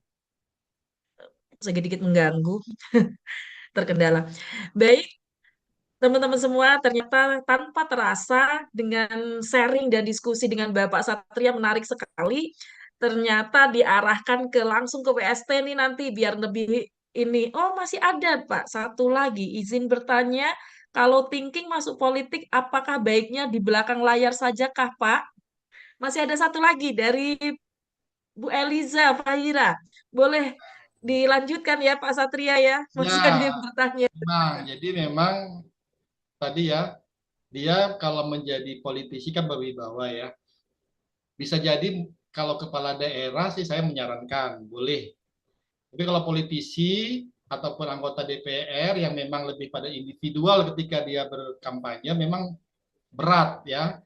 sedikit mengganggu, terkendala. Baik, teman-teman semua, ternyata tanpa terasa dengan sharing dan diskusi dengan Bapak Satria menarik sekali. Ternyata diarahkan langsung ke WST nih nanti biar lebih ini. Oh, masih ada Pak, satu lagi. Izin bertanya, kalau thinking masuk politik, apakah baiknya di belakang layar saja kah Pak? Masih ada satu lagi dari Bu Eliza Fahira. Boleh dilanjutkan ya Pak Satria ya. Masih ada Ya, yang bertanya. jadi memang tadi ya, dia kalau menjadi politisi kan berwibawa ya. Bisa jadi kalau kepala daerah sih saya menyarankan, boleh. Tapi kalau politisi ataupun anggota DPR yang memang lebih pada individual ketika dia berkampanye, memang berat ya.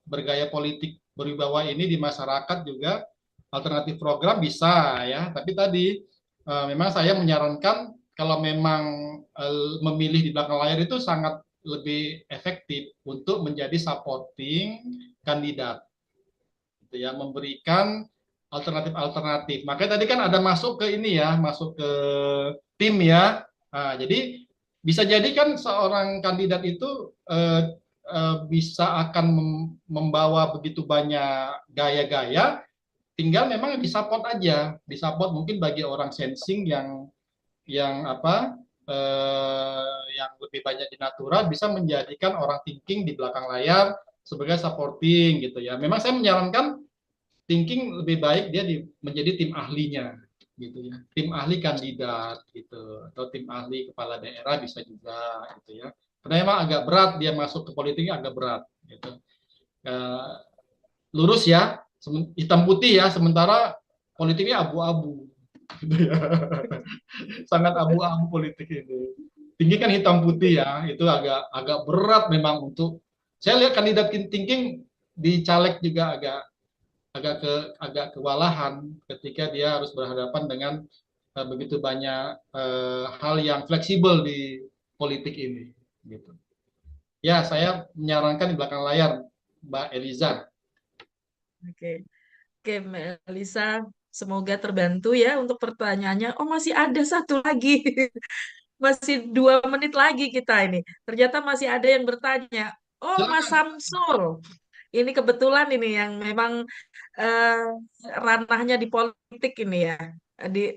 Bergaya politik berwibawa ini di masyarakat juga alternatif program bisa ya. Tapi tadi memang saya menyarankan kalau memang memilih di belakang layar itu sangat lebih efektif untuk menjadi supporting kandidat, gitu ya, memberikan alternatif-alternatif. Makanya tadi kan ada masuk ke ini ya, masuk ke tim ya. Nah, jadi bisa jadi kan seorang kandidat itu bisa akan membawa begitu banyak gaya-gaya, tinggal memang disupport aja, disupport mungkin bagi orang sensing yang lebih banyak di natural bisa menjadikan orang thinking di belakang layar sebagai supporting gitu ya. Memang saya menyarankan thinking lebih baik dia menjadi tim ahlinya gitu ya, tim ahli kandidat gitu atau tim ahli kepala daerah bisa juga gitu ya, karena memang agak berat dia masuk ke politiknya, agak berat gitu. Uh, Lurus ya, hitam putih ya, sementara politiknya abu-abu gitu ya. Sangat abu-abu politik ini. Tinggi kan hitam putih ya, itu agak agak berat memang untuk saya lihat kandidat thinking di caleg juga agak kewalahan ketika dia harus berhadapan dengan begitu banyak hal yang fleksibel di politik ini gitu. Ya, saya menyarankan di belakang layar Mbak Eliza. Oke. Oke, Mbak Elisa, semoga terbantu ya untuk pertanyaannya. Oh, masih ada satu lagi. Masih 2 menit lagi kita ini. Ternyata masih ada yang bertanya. Oh, Mas Silakan. Samsul. Ini kebetulan ini yang memang eh, ranahnya di politik ini ya. Di,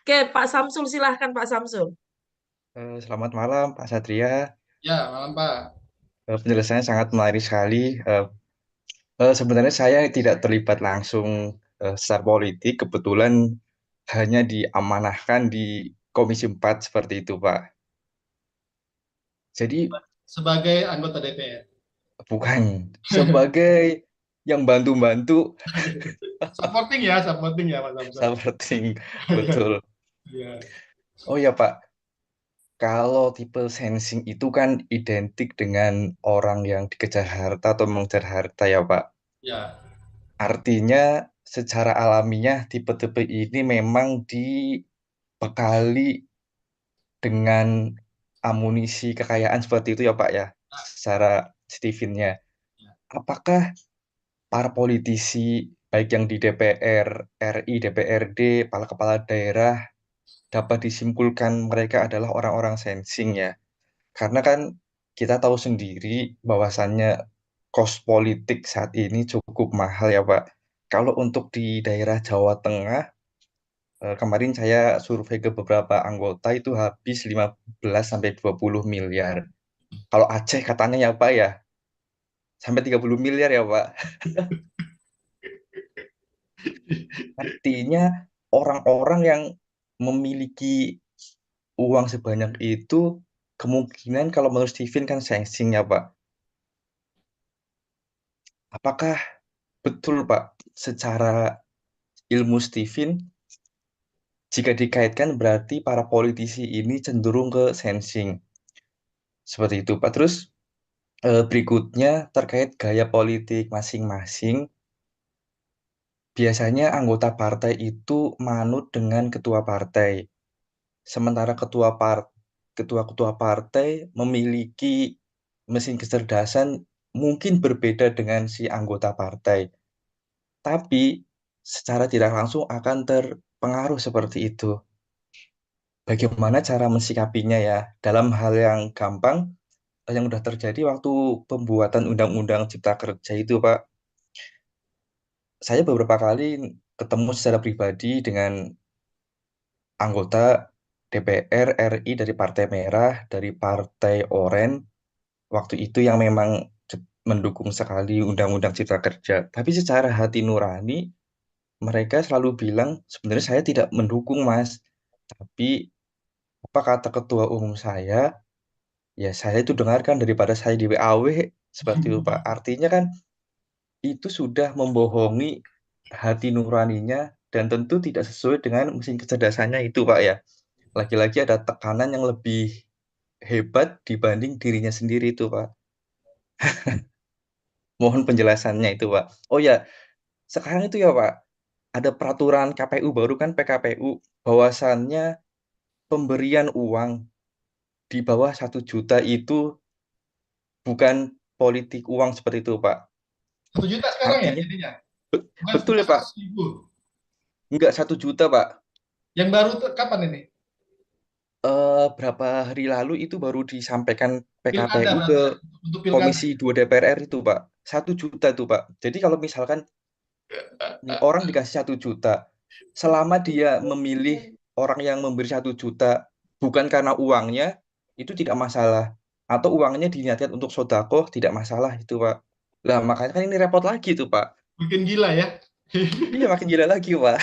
Oke, Pak Samsul, silahkan Pak Samsul. Selamat malam, Pak Satria. Ya, malam Pak. Penjelasannya sangat menarik sekali. Sebenarnya saya tidak terlibat langsung secara politik, kebetulan hanya diamanahkan di Komisi 4 seperti itu, Pak. Jadi Sebagai anggota DPR. bukan sebagai yang bantu-bantu Supporting ya Pak Samsul. seperti betul. Ya. Oh ya, Pak. Kalau tipe sensing itu kan identik dengan orang yang dikejar harta atau mengejar harta ya, Pak. Ya. Artinya secara alamiah tipe-tipe ini memang dibekali dengan amunisi kekayaan seperti itu ya Pak ya, secara Stevennya. Apakah para politisi baik yang di DPR RI, DPRD, para kepala daerah dapat disimpulkan mereka adalah orang-orang sensing ya. Karena kan kita tahu sendiri bahwasannya kos politik saat ini cukup mahal ya Pak. Kalau untuk di daerah Jawa Tengah, kemarin saya survei ke beberapa anggota itu habis 15 sampai 20 miliar. Kalau Aceh katanya ya Pak ya, sampai 30 miliar ya Pak. Artinya orang-orang yang memiliki uang sebanyak itu kemungkinan kalau menurut Steven kan sensing ya Pak. Apakah betul Pak secara ilmu Steven jika dikaitkan berarti para politisi ini cenderung ke sensing. Seperti itu Pak. Terus berikutnya terkait gaya politik masing-masing. Biasanya anggota partai itu manut dengan ketua partai. Sementara ketua-ketua partai memiliki mesin kecerdasan mungkin berbeda dengan si anggota partai. Tapi secara tidak langsung akan terpengaruh seperti itu. Bagaimana cara mensikapinya ya? Dalam hal yang gampang, yang udah terjadi waktu pembuatan Undang-Undang Cipta Kerja itu, Pak. Saya beberapa kali ketemu secara pribadi dengan anggota DPR RI dari Partai Merah, dari Partai Oren, waktu itu yang memang mendukung sekali Undang-Undang Cipta Kerja. Tapi secara hati nurani, mereka selalu bilang, sebenarnya saya tidak mendukung, Mas. Tapi apa kata ketua umum saya, ya saya itu dengarkan daripada saya di WAW, seperti itu, Pak. Artinya kan itu sudah membohongi hati nuraninya dan tentu tidak sesuai dengan mesin kecerdasannya itu, Pak ya. Lagi-lagi ada tekanan yang lebih hebat dibanding dirinya sendiri itu, Pak. Mohon penjelasannya itu, Pak. Oh ya, sekarang itu ya, Pak, ada peraturan KPU baru kan PKPU bahwasannya pemberian uang di bawah 1 juta itu bukan politik uang seperti itu, Pak. 1 juta sekarang ya Artinya, jadinya? Bukan betul ya, Pak. 100.000. Enggak 1 juta, Pak. Yang baru tuh kapan ini? Berapa hari lalu itu baru disampaikan Pilkada PKPU berarti ke ya? Untuk pilkada. Komisi 2 DPR itu, Pak. 1 juta tuh, Pak. Jadi kalau misalkan nih, orang dikasih 1 juta, selama dia memilih orang yang memberi 1 juta bukan karena uangnya, itu tidak masalah. Atau uangnya diniatkan untuk sodako, tidak masalah itu, Pak. Lah, makanya kan ini repot lagi tuh, Pak. Bikin gila ya. Iya, makin gila lagi, Pak.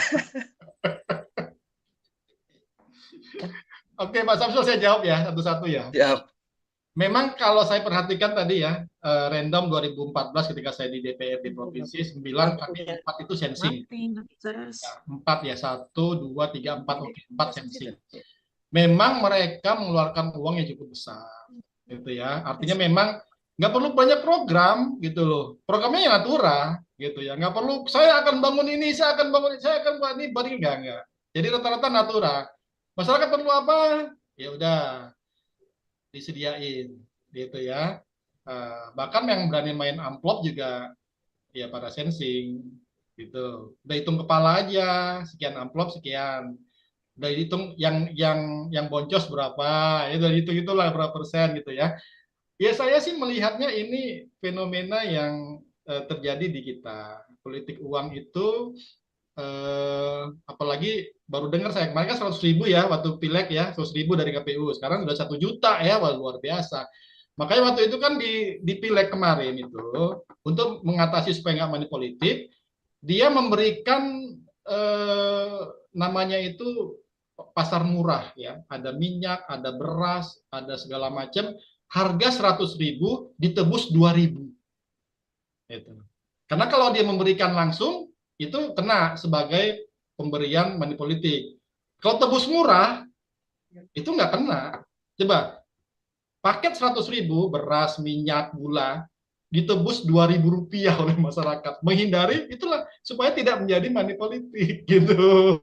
Oke, Pak Samsul saya jawab ya satu-satu ya. Ya, Memang kalau saya perhatikan tadi ya, random 2014 ketika saya di DPR di provinsi, 9 kami 4 itu sensing. 4 ya, 1, 2, 3, 4, oke, 4 sensing. Memang mereka mengeluarkan uang yang cukup besar, gitu ya. Artinya memang nggak perlu banyak program, gitu loh. Programnya yang natura, gitu ya. Nggak perlu, saya akan bangun ini, saya akan bangun ini, saya akan buat ini, enggak. Jadi rata-rata natura. Masyarakat perlu apa? Ya udah, disediain gitu ya. Bahkan yang berani main amplop juga ya pada sensing gitu. Udah hitung kepala aja, sekian amplop sekian. Udah hitung yang boncos berapa, ya udah hitung itulah berapa persen gitu ya. Ya saya sih melihatnya ini fenomena yang terjadi di kita. Politik uang itu apalagi baru dengar saya kemarin kan 100.000 ya waktu pileg ya, 100.000 dari KPU, sekarang sudah 1 juta ya, wah, luar biasa. Makanya waktu itu kan di pileg kemarin itu untuk mengatasi supaya nggak money politik, dia memberikan namanya itu pasar murah ya, ada minyak, ada beras, ada segala macam, harga 100.000 ditebus 2.000. Gitu. Karena kalau dia memberikan langsung itu kena sebagai pemberian money politik. Kalau tebus murah itu nggak kena. Coba paket 100.000 beras, minyak, gula ditebus 2.000 rupiah oleh masyarakat, menghindari itulah supaya tidak menjadi money politik gitu.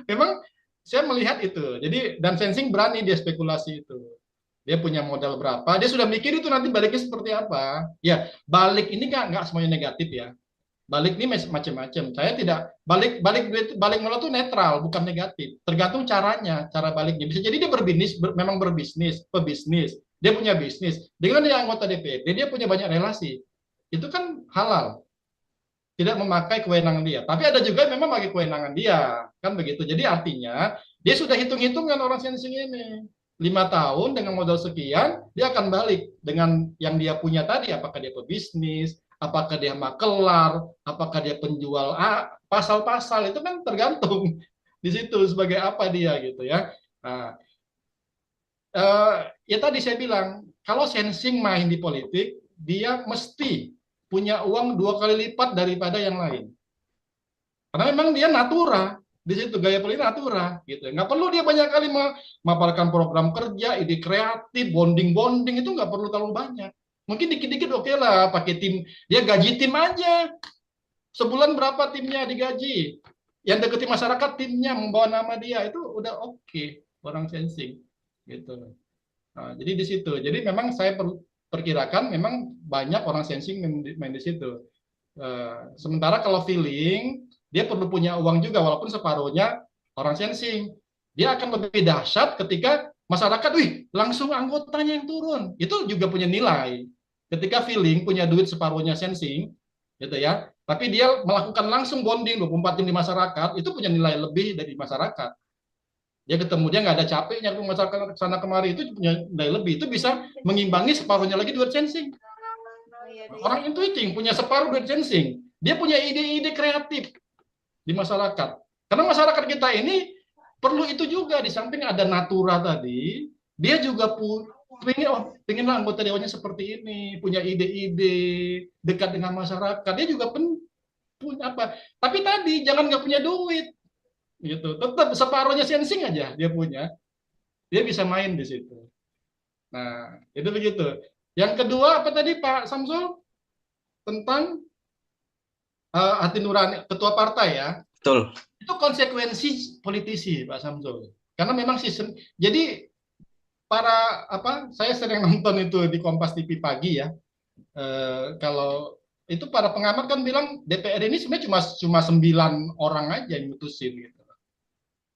Memang saya melihat itu. Jadi dan sensing berani dia spekulasi itu. Dia punya modal berapa, dia sudah mikir itu nanti baliknya seperti apa. Ya, balik ini nggak semuanya negatif ya. Balik ini macam-macam. Saya tidak balik modal itu netral, bukan negatif. Tergantung caranya, cara baliknya. Bisa jadi dia memang berbisnis, pebisnis. Dia punya bisnis. Dengan dia anggota DPRD, dia punya banyak relasi. Itu kan halal. Tidak memakai kewenangan dia. Tapi ada juga yang memang pakai kewenangan dia. Kan begitu. Jadi artinya, dia sudah hitung-hitungan orang sensing ini. 5 tahun dengan modal sekian, dia akan balik dengan yang dia punya tadi. Apakah dia pebisnis, apakah dia makelar, apakah dia penjual pasal-pasal, itu kan tergantung di situ sebagai apa dia gitu ya. Nah, ya tadi saya bilang, kalau sensing main di politik, dia mesti punya uang 2 kali lipat daripada yang lain. Karena memang dia natura, di situ gaya politik natura gitu. Nggak perlu dia banyak kali memaparkan program kerja, ide kreatif, bonding itu nggak perlu terlalu banyak. Mungkin dikit-dikit oke lah, pakai tim, dia gaji tim aja. Sebulan berapa timnya digaji? Yang deketi masyarakat timnya membawa nama dia, itu udah oke, orang sensing gitu. Nah, jadi di situ. Jadi memang saya perkirakan memang banyak orang sensing main di situ. Sementara kalau feeling, dia perlu punya uang juga, walaupun separuhnya orang sensing. Dia akan lebih dahsyat ketika masyarakat, wih, langsung anggotanya yang turun. Itu juga punya nilai. Ketika feeling punya duit separuhnya sensing, gitu ya, tapi dia melakukan langsung bonding 24 jam di masyarakat, itu punya nilai lebih dari masyarakat. Dia ketemu, dia nggak ada capeknya ke masyarakat sana kemari, itu punya nilai lebih. Itu bisa mengimbangi separuhnya lagi duit sensing. Orang intuiting punya separuh duit sensing, dia punya ide-ide kreatif di masyarakat. Karena masyarakat kita ini perlu itu juga, di samping ada natura tadi, dia juga pengenlah anggota dewannya seperti ini, punya ide-ide, dekat dengan masyarakat. Dia juga punya apa? Tapi tadi jangan nggak punya duit, gitu. Tetap separuhnya sensing aja dia punya, dia bisa main di situ. Nah, itu begitu. Yang kedua apa tadi Pak Samsul? Tentang hati nurani ketua partai ya. Betul. Itu konsekuensi politisi Pak Samsul. Karena memang sistem. Jadi saya sering nonton itu di Kompas TV pagi ya. Kalau itu para pengamat kan bilang DPR ini sebenarnya cuma 9 orang aja yang mutusin gitu.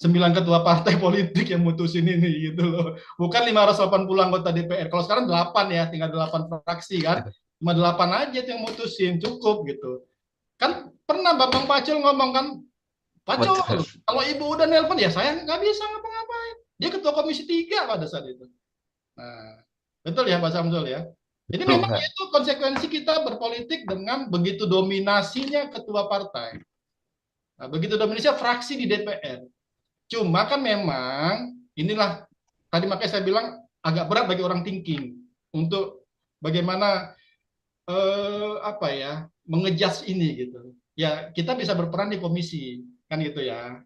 9 ketua partai politik yang mutusin ini gitu loh. Bukan 580 anggota DPR. Kalau sekarang 8 ya, tinggal 8 fraksi kan. Cuma 8 aja yang mutusin, cukup gitu. Kan pernah Bambang Pacul ngomong kan, Pacul, kalau ibu udah nelpon ya saya nggak bisa ngapa-ngapain. Dia ketua komisi 3 pada saat itu. Nah, betul ya Pak Samsul ya. Jadi memang itu konsekuensi kita berpolitik dengan begitu dominasinya ketua partai. Nah, begitu dominasinya fraksi di DPR. Cuma kan memang inilah tadi makanya saya bilang agak berat bagi orang thinking untuk bagaimana mengejudge ini gitu. Ya kita bisa berperan di komisi kan gitu ya.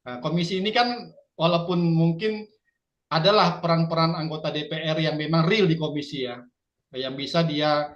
Nah, komisi ini kan walaupun mungkin adalah peran-peran anggota DPR yang memang real di komisi ya, yang bisa dia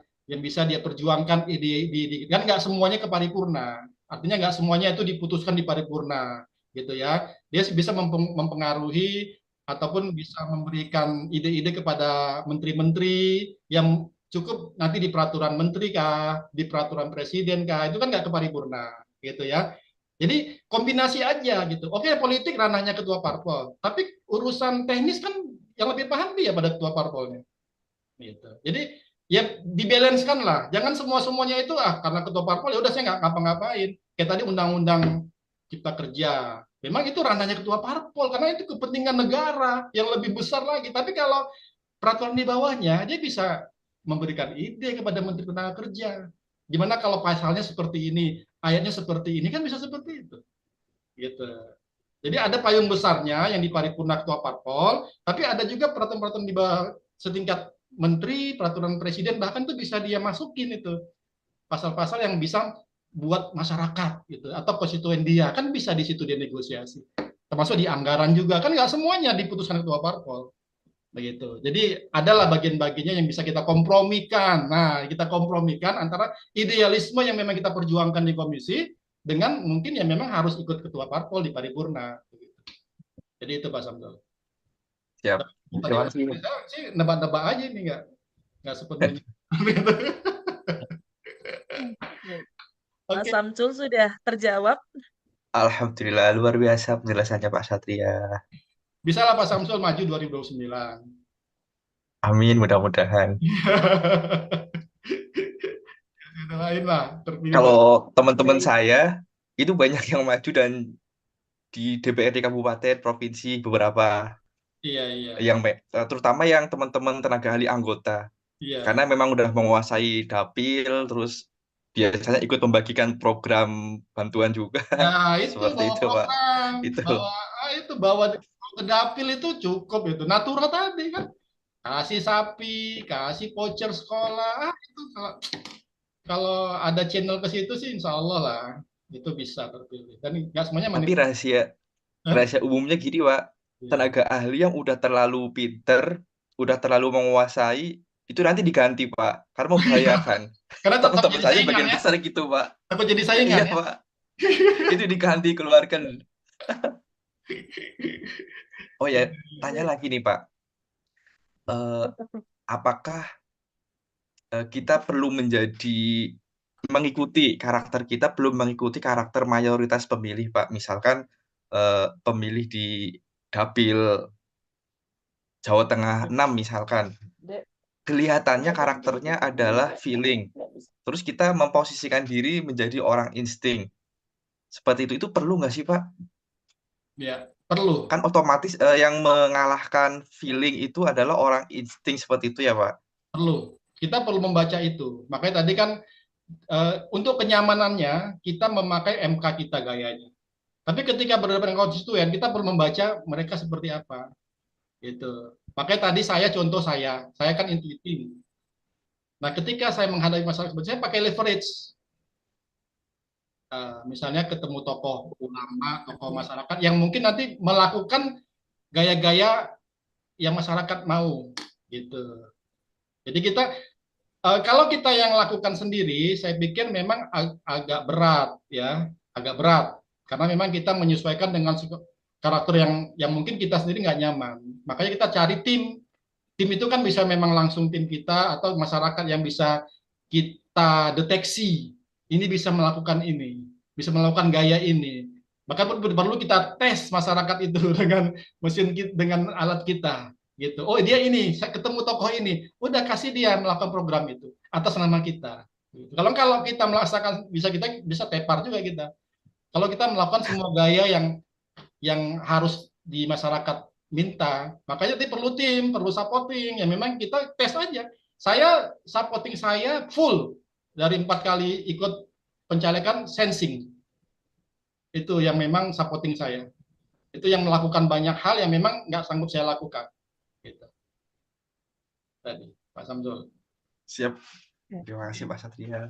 perjuangkan ide kan nggak semuanya ke paripurna, artinya nggak semuanya itu diputuskan di paripurna gitu ya. Dia bisa mempengaruhi ataupun bisa memberikan ide-ide kepada menteri-menteri yang cukup nanti di peraturan menteri kah, di peraturan presiden kah, itu kan nggak ke paripurna gitu ya. Jadi kombinasi aja gitu. Oke, politik ranahnya ketua parpol, tapi urusan teknis kan yang lebih paham dia pada ketua parpolnya. Gitu. Jadi ya dibalanskan lah. Jangan semuanya itu karena ketua parpol ya udah saya nggak ngapa-ngapain. Kayak tadi undang-undang Cipta Kerja. Memang itu ranahnya ketua parpol karena itu kepentingan negara yang lebih besar lagi. Tapi kalau peraturan di bawahnya dia bisa memberikan ide kepada Menteri Tenaga Kerja. Gimana kalau pasalnya seperti ini, ayatnya seperti ini, kan bisa seperti itu. Gitu. Jadi ada payung besarnya yang di paripurna ketua parpol, tapi ada juga peraturan-peraturan di bawah setingkat menteri, peraturan presiden, bahkan itu bisa dia masukin itu. Pasal-pasal yang bisa buat masyarakat gitu atau konstituen dia, kan bisa di situ dia negosiasi. Termasuk di anggaran juga, kan nggak semuanya diputuskan ketua parpol. Begitu. Jadi adalah bagian-bagiannya yang bisa kita kompromikan. Nah, kita kompromikan antara idealisme yang memang kita perjuangkan di komisi dengan mungkin yang memang harus ikut ketua parpol di paripurna. Jadi itu Pak Samsul. Siap. Terima kasih. Sih nebak-nebak aja ini nggak sepenuhnya. Oke. Oke. Samsul sudah terjawab. Alhamdulillah, luar biasa penjelasannya Pak Satria. Bisa lah Pak Samsul maju 2029. Amin, mudah-mudahan. Yang lain lah, terpilih Pak. Kalau teman-teman Baik. saya, itu banyak yang maju dan di DPRD kabupaten, provinsi, beberapa Iya, iya, yang terutama yang teman-teman tenaga ahli anggota. iya. Karena memang udah menguasai dapil, terus biasanya ikut membagikan program bantuan juga. Nah, itu Seperti bawa itu, Pak. program, Itu. bawa ke dapil itu cukup itu. Natura tadi kan, kasih sapi, kasih voucher sekolah, itu kalau ada channel ke situ sih, insya Allah lah, itu bisa terpilih. Dan nggak semuanya Tapi manipulasi. Hah? rahasia umumnya gini, Pak. Iya. Tenaga ahli yang udah terlalu pinter, udah terlalu menguasai, itu nanti diganti, Pak. Karena membahayakan. Karena tetap Teman-teman jadi saya saingan sebagian ya, besar gitu, Pak. takut jadi saingan Iya, ya. Pak. Itu diganti, keluarkan. Oh ya, tanya lagi nih, Pak. Apakah kita perlu mengikuti karakter kita belum mengikuti karakter mayoritas pemilih, Pak. Misalkan pemilih di dapil Jawa Tengah 6 misalkan. Kelihatannya karakternya adalah feeling. Terus kita memposisikan diri menjadi orang insting. Seperti itu perlu nggak sih, Pak? Ya, perlu. Kan otomatis yang mengalahkan feeling itu adalah orang insting seperti itu ya, Pak? Perlu. Kita perlu membaca itu. Makanya tadi kan untuk kenyamanannya kita memakai MK kita gayanya. Tapi ketika berhadapan dengan konstituen, kita perlu membaca mereka seperti apa. Gitu. Makanya tadi contoh saya kan intuitif. Nah, ketika saya menghadapi masalah seperti saya pakai leverage. Misalnya ketemu tokoh ulama, tokoh masyarakat yang mungkin nanti melakukan gaya-gaya yang masyarakat mau, gitu. Jadi kita kalau kita yang lakukan sendiri, saya pikir memang agak berat ya, agak berat karena memang kita menyesuaikan dengan karakter yang mungkin kita sendiri nggak nyaman. Makanya kita cari tim. Tim itu kan bisa memang langsung tim kita atau masyarakat yang bisa kita deteksi. Ini bisa melakukan ini, bisa melakukan gaya ini. Maka perlu kita tes masyarakat itu dengan dengan alat kita gitu. Oh, dia ini, saya ketemu tokoh ini, udah kasih dia melakukan program itu atas nama kita. Gitu. Kalau kita melaksanakan kita bisa tepar juga kita. Kalau kita melakukan semua gaya yang harus di masyarakat minta, makanya perlu tim, perlu supporting. Ya memang kita tes aja. Supporting saya full dari 4 kali ikut pencalekan sensing. Itu yang memang supporting saya. Itu yang melakukan banyak hal yang memang nggak sanggup saya lakukan. Gitu. Tadi, Pak Samsul. Siap. Terima kasih Pak Satria.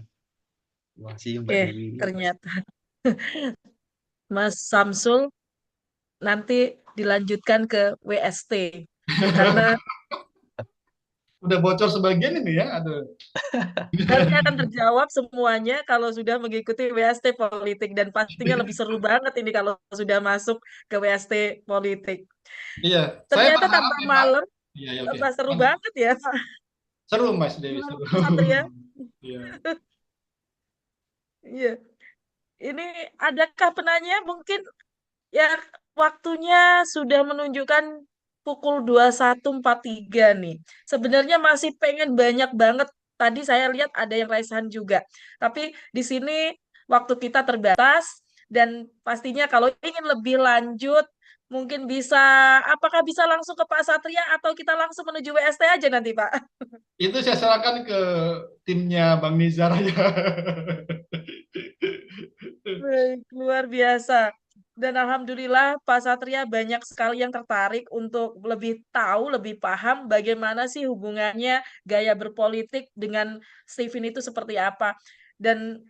Terima kasih Mbak Dewi. Ternyata Mas Samsul nanti dilanjutkan ke WST karena udah bocor sebagian ini ya. Aduh. nanti akan terjawab semuanya kalau sudah mengikuti WST politik dan pastinya lebih seru banget ini kalau sudah masuk ke WST politik. Iya, Ternyata tambah malam, iya, ya, tambah seru banget ya Pak. Seru Mas Dewi, seru. Satria. Iya. Iya. Ini adakah penanya mungkin ya waktunya sudah menunjukkan pukul 21.43 nih. Sebenarnya masih pengen banyak banget. Tadi saya lihat ada yang raisan juga. Tapi di sini waktu kita terbatas dan pastinya kalau ingin lebih lanjut mungkin bisa apakah bisa langsung ke Pak Satria atau kita langsung menuju WST aja nanti, Pak? Itu saya serahkan ke timnya Bang Nizar aja. Baik, luar biasa. Dan alhamdulillah Pak Satria banyak sekali yang tertarik untuk lebih tahu, lebih paham bagaimana sih hubungannya gaya berpolitik dengan Stephen itu seperti apa. Dan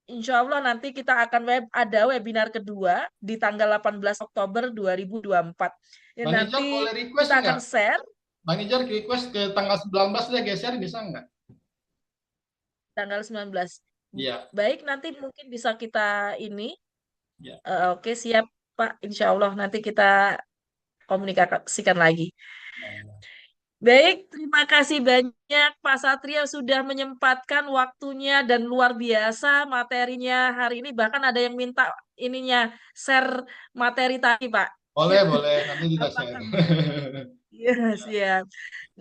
insya Allah nanti kita akan ada webinar kedua di tanggal 18 Oktober 2024. Ya, Bang Nizar nanti boleh request kita akan nggak? share. Bang Nizar request ke tanggal 19 dia geser bisa nggak? Tanggal 19. Iya. Baik, nanti mungkin bisa kita ini. Ya. Oke, siap Pak. Insya Allah nanti kita komunikasikan lagi. Baik, terima kasih banyak Pak Satria sudah menyempatkan waktunya dan luar biasa materinya hari ini. Bahkan ada yang minta ininya share materi tadi, Pak. Boleh, nanti kita share. Apakah Iya, siap.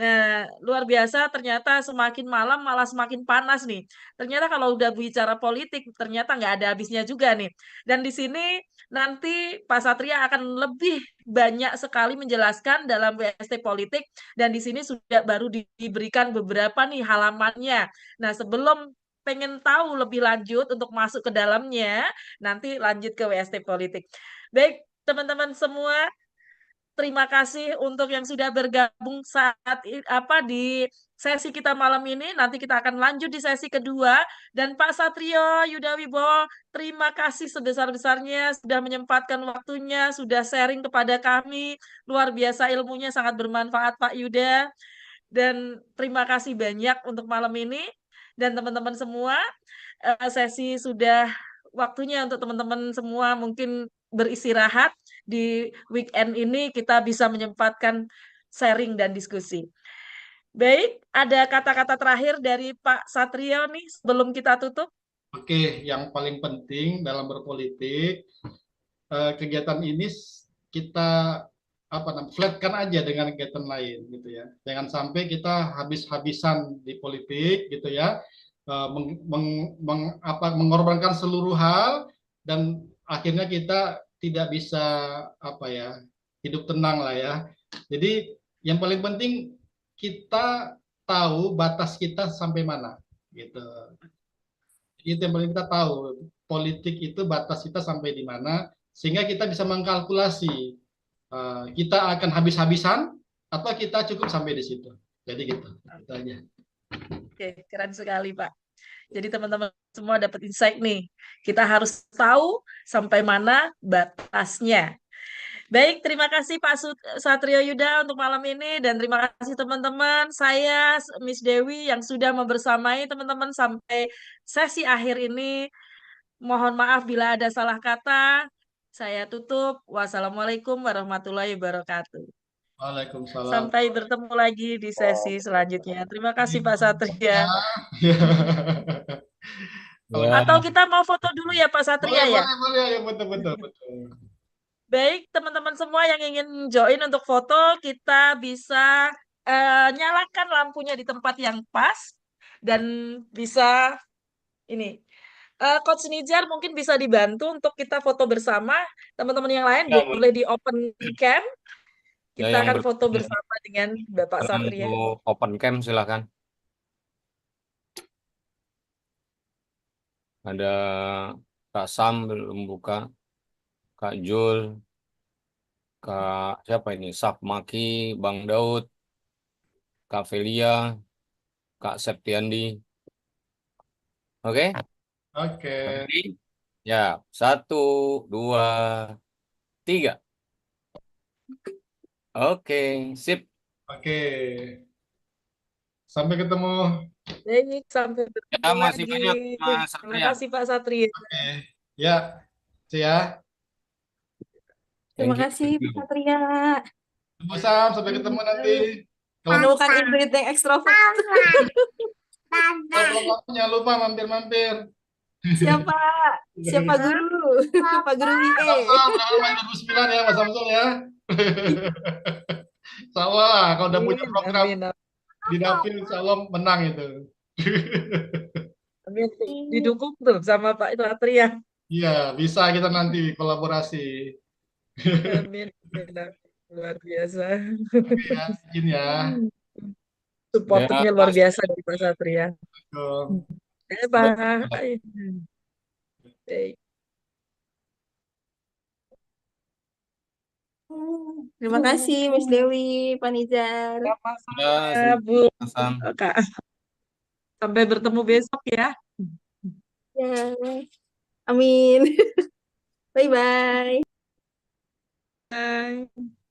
Nah, luar biasa ternyata semakin malam malah semakin panas nih. Ternyata kalau udah bicara politik, ternyata nggak ada habisnya juga nih. Dan di sini nanti Pak Satria akan lebih banyak sekali menjelaskan dalam WST politik dan di sini sudah baru diberikan beberapa nih halamannya. Nah, sebelum pengen tahu lebih lanjut untuk masuk ke dalamnya, nanti lanjut ke WST politik. Baik, teman-teman semua, terima kasih untuk yang sudah bergabung di sesi kita malam ini. Nanti kita akan lanjut di sesi kedua. Dan Pak Satrio Yuda Wibowo, terima kasih sebesar-besarnya sudah menyempatkan waktunya, sudah sharing kepada kami. Luar biasa ilmunya sangat bermanfaat Pak Yuda. Dan terima kasih banyak untuk malam ini. Dan teman-teman semua, sesi sudah waktunya untuk teman-teman semua mungkin beristirahat. Di weekend ini kita bisa menyempatkan sharing dan diskusi. Baik, ada kata-kata terakhir dari Pak Satrio nih sebelum kita tutup. Oke, yang paling penting dalam berpolitik, kegiatan ini kita flatkan aja dengan kegiatan lain gitu ya. Jangan sampai kita habis-habisan di politik gitu ya, mengorbankan seluruh hal dan akhirnya kita tidak bisa hidup tenang lah ya. Jadi yang paling penting kita tahu batas kita sampai mana gitu. Itu yang paling kita tahu, politik itu batas kita sampai di mana sehingga kita bisa mengkalkulasi kita akan habis-habisan atau kita cukup sampai di situ. Jadi gitu, itu aja. Oke, keren sekali Pak. Jadi teman-teman semua dapat insight nih. Kita harus tahu sampai mana batasnya. Baik, terima kasih Pak Satrio Yuda untuk malam ini dan terima kasih teman-teman. Saya Miss Dewi yang sudah membersamai teman-teman sampai sesi akhir ini. Mohon maaf bila ada salah kata. Saya tutup. Wassalamualaikum warahmatullahi wabarakatuh. Waalaikumsalam. Sampai bertemu lagi di sesi selanjutnya. Terima kasih Pak Satria. Ya. Atau kita mau foto dulu ya Pak Satria ya? Boleh, ya betul. Baik, teman-teman semua yang ingin join untuk foto, kita bisa nyalakan lampunya di tempat yang pas dan bisa ini. Coach Nizar mungkin bisa dibantu untuk kita foto bersama. Teman-teman yang lain boleh di open cam. Ya, Kita yang akan foto bersama dengan Bapak Satria. untuk open cam silakan. Ada Kak Sam belum buka, Kak Jul, Kak siapa ini? Maki, Bang Daud, Kak Velia, Kak Septiandi. Oke? Oke. Ready? Ya, 1, 2, 3. Oke, sip. Oke. Sampai ketemu. Baik, sampai bertemu Ya, masih lagi. banyak Mas Terima Satria. kasih Pak Satria. Oke. Ya, see ya. Terima Thank you. kasih Pak Satria. Bu Sam, sampai ketemu nanti. Menemukan Ingrid yang ekstrovert. Kalau jangan lupa mampir-mampir. Siapa? Siapa guru? Pak Guru WIE. Main 2009 ya, Mas Samsul ya. Insya kalau udah punya program Amin. di Dapil, insya Allah menang itu. Amin. Didukung tuh sama Pak Satria. Iya, bisa kita nanti kolaborasi. Amin. Luar biasa. Oke ya, izin ya. Supportnya luar biasa dari Pak Satria. Betul. Pak. Baik. Terima kasih Miss Dewi, Pak Nizar. Sama-sama, Bu. Kak. Sampai bertemu besok ya. Ya. Amin. Bye-bye. Bye.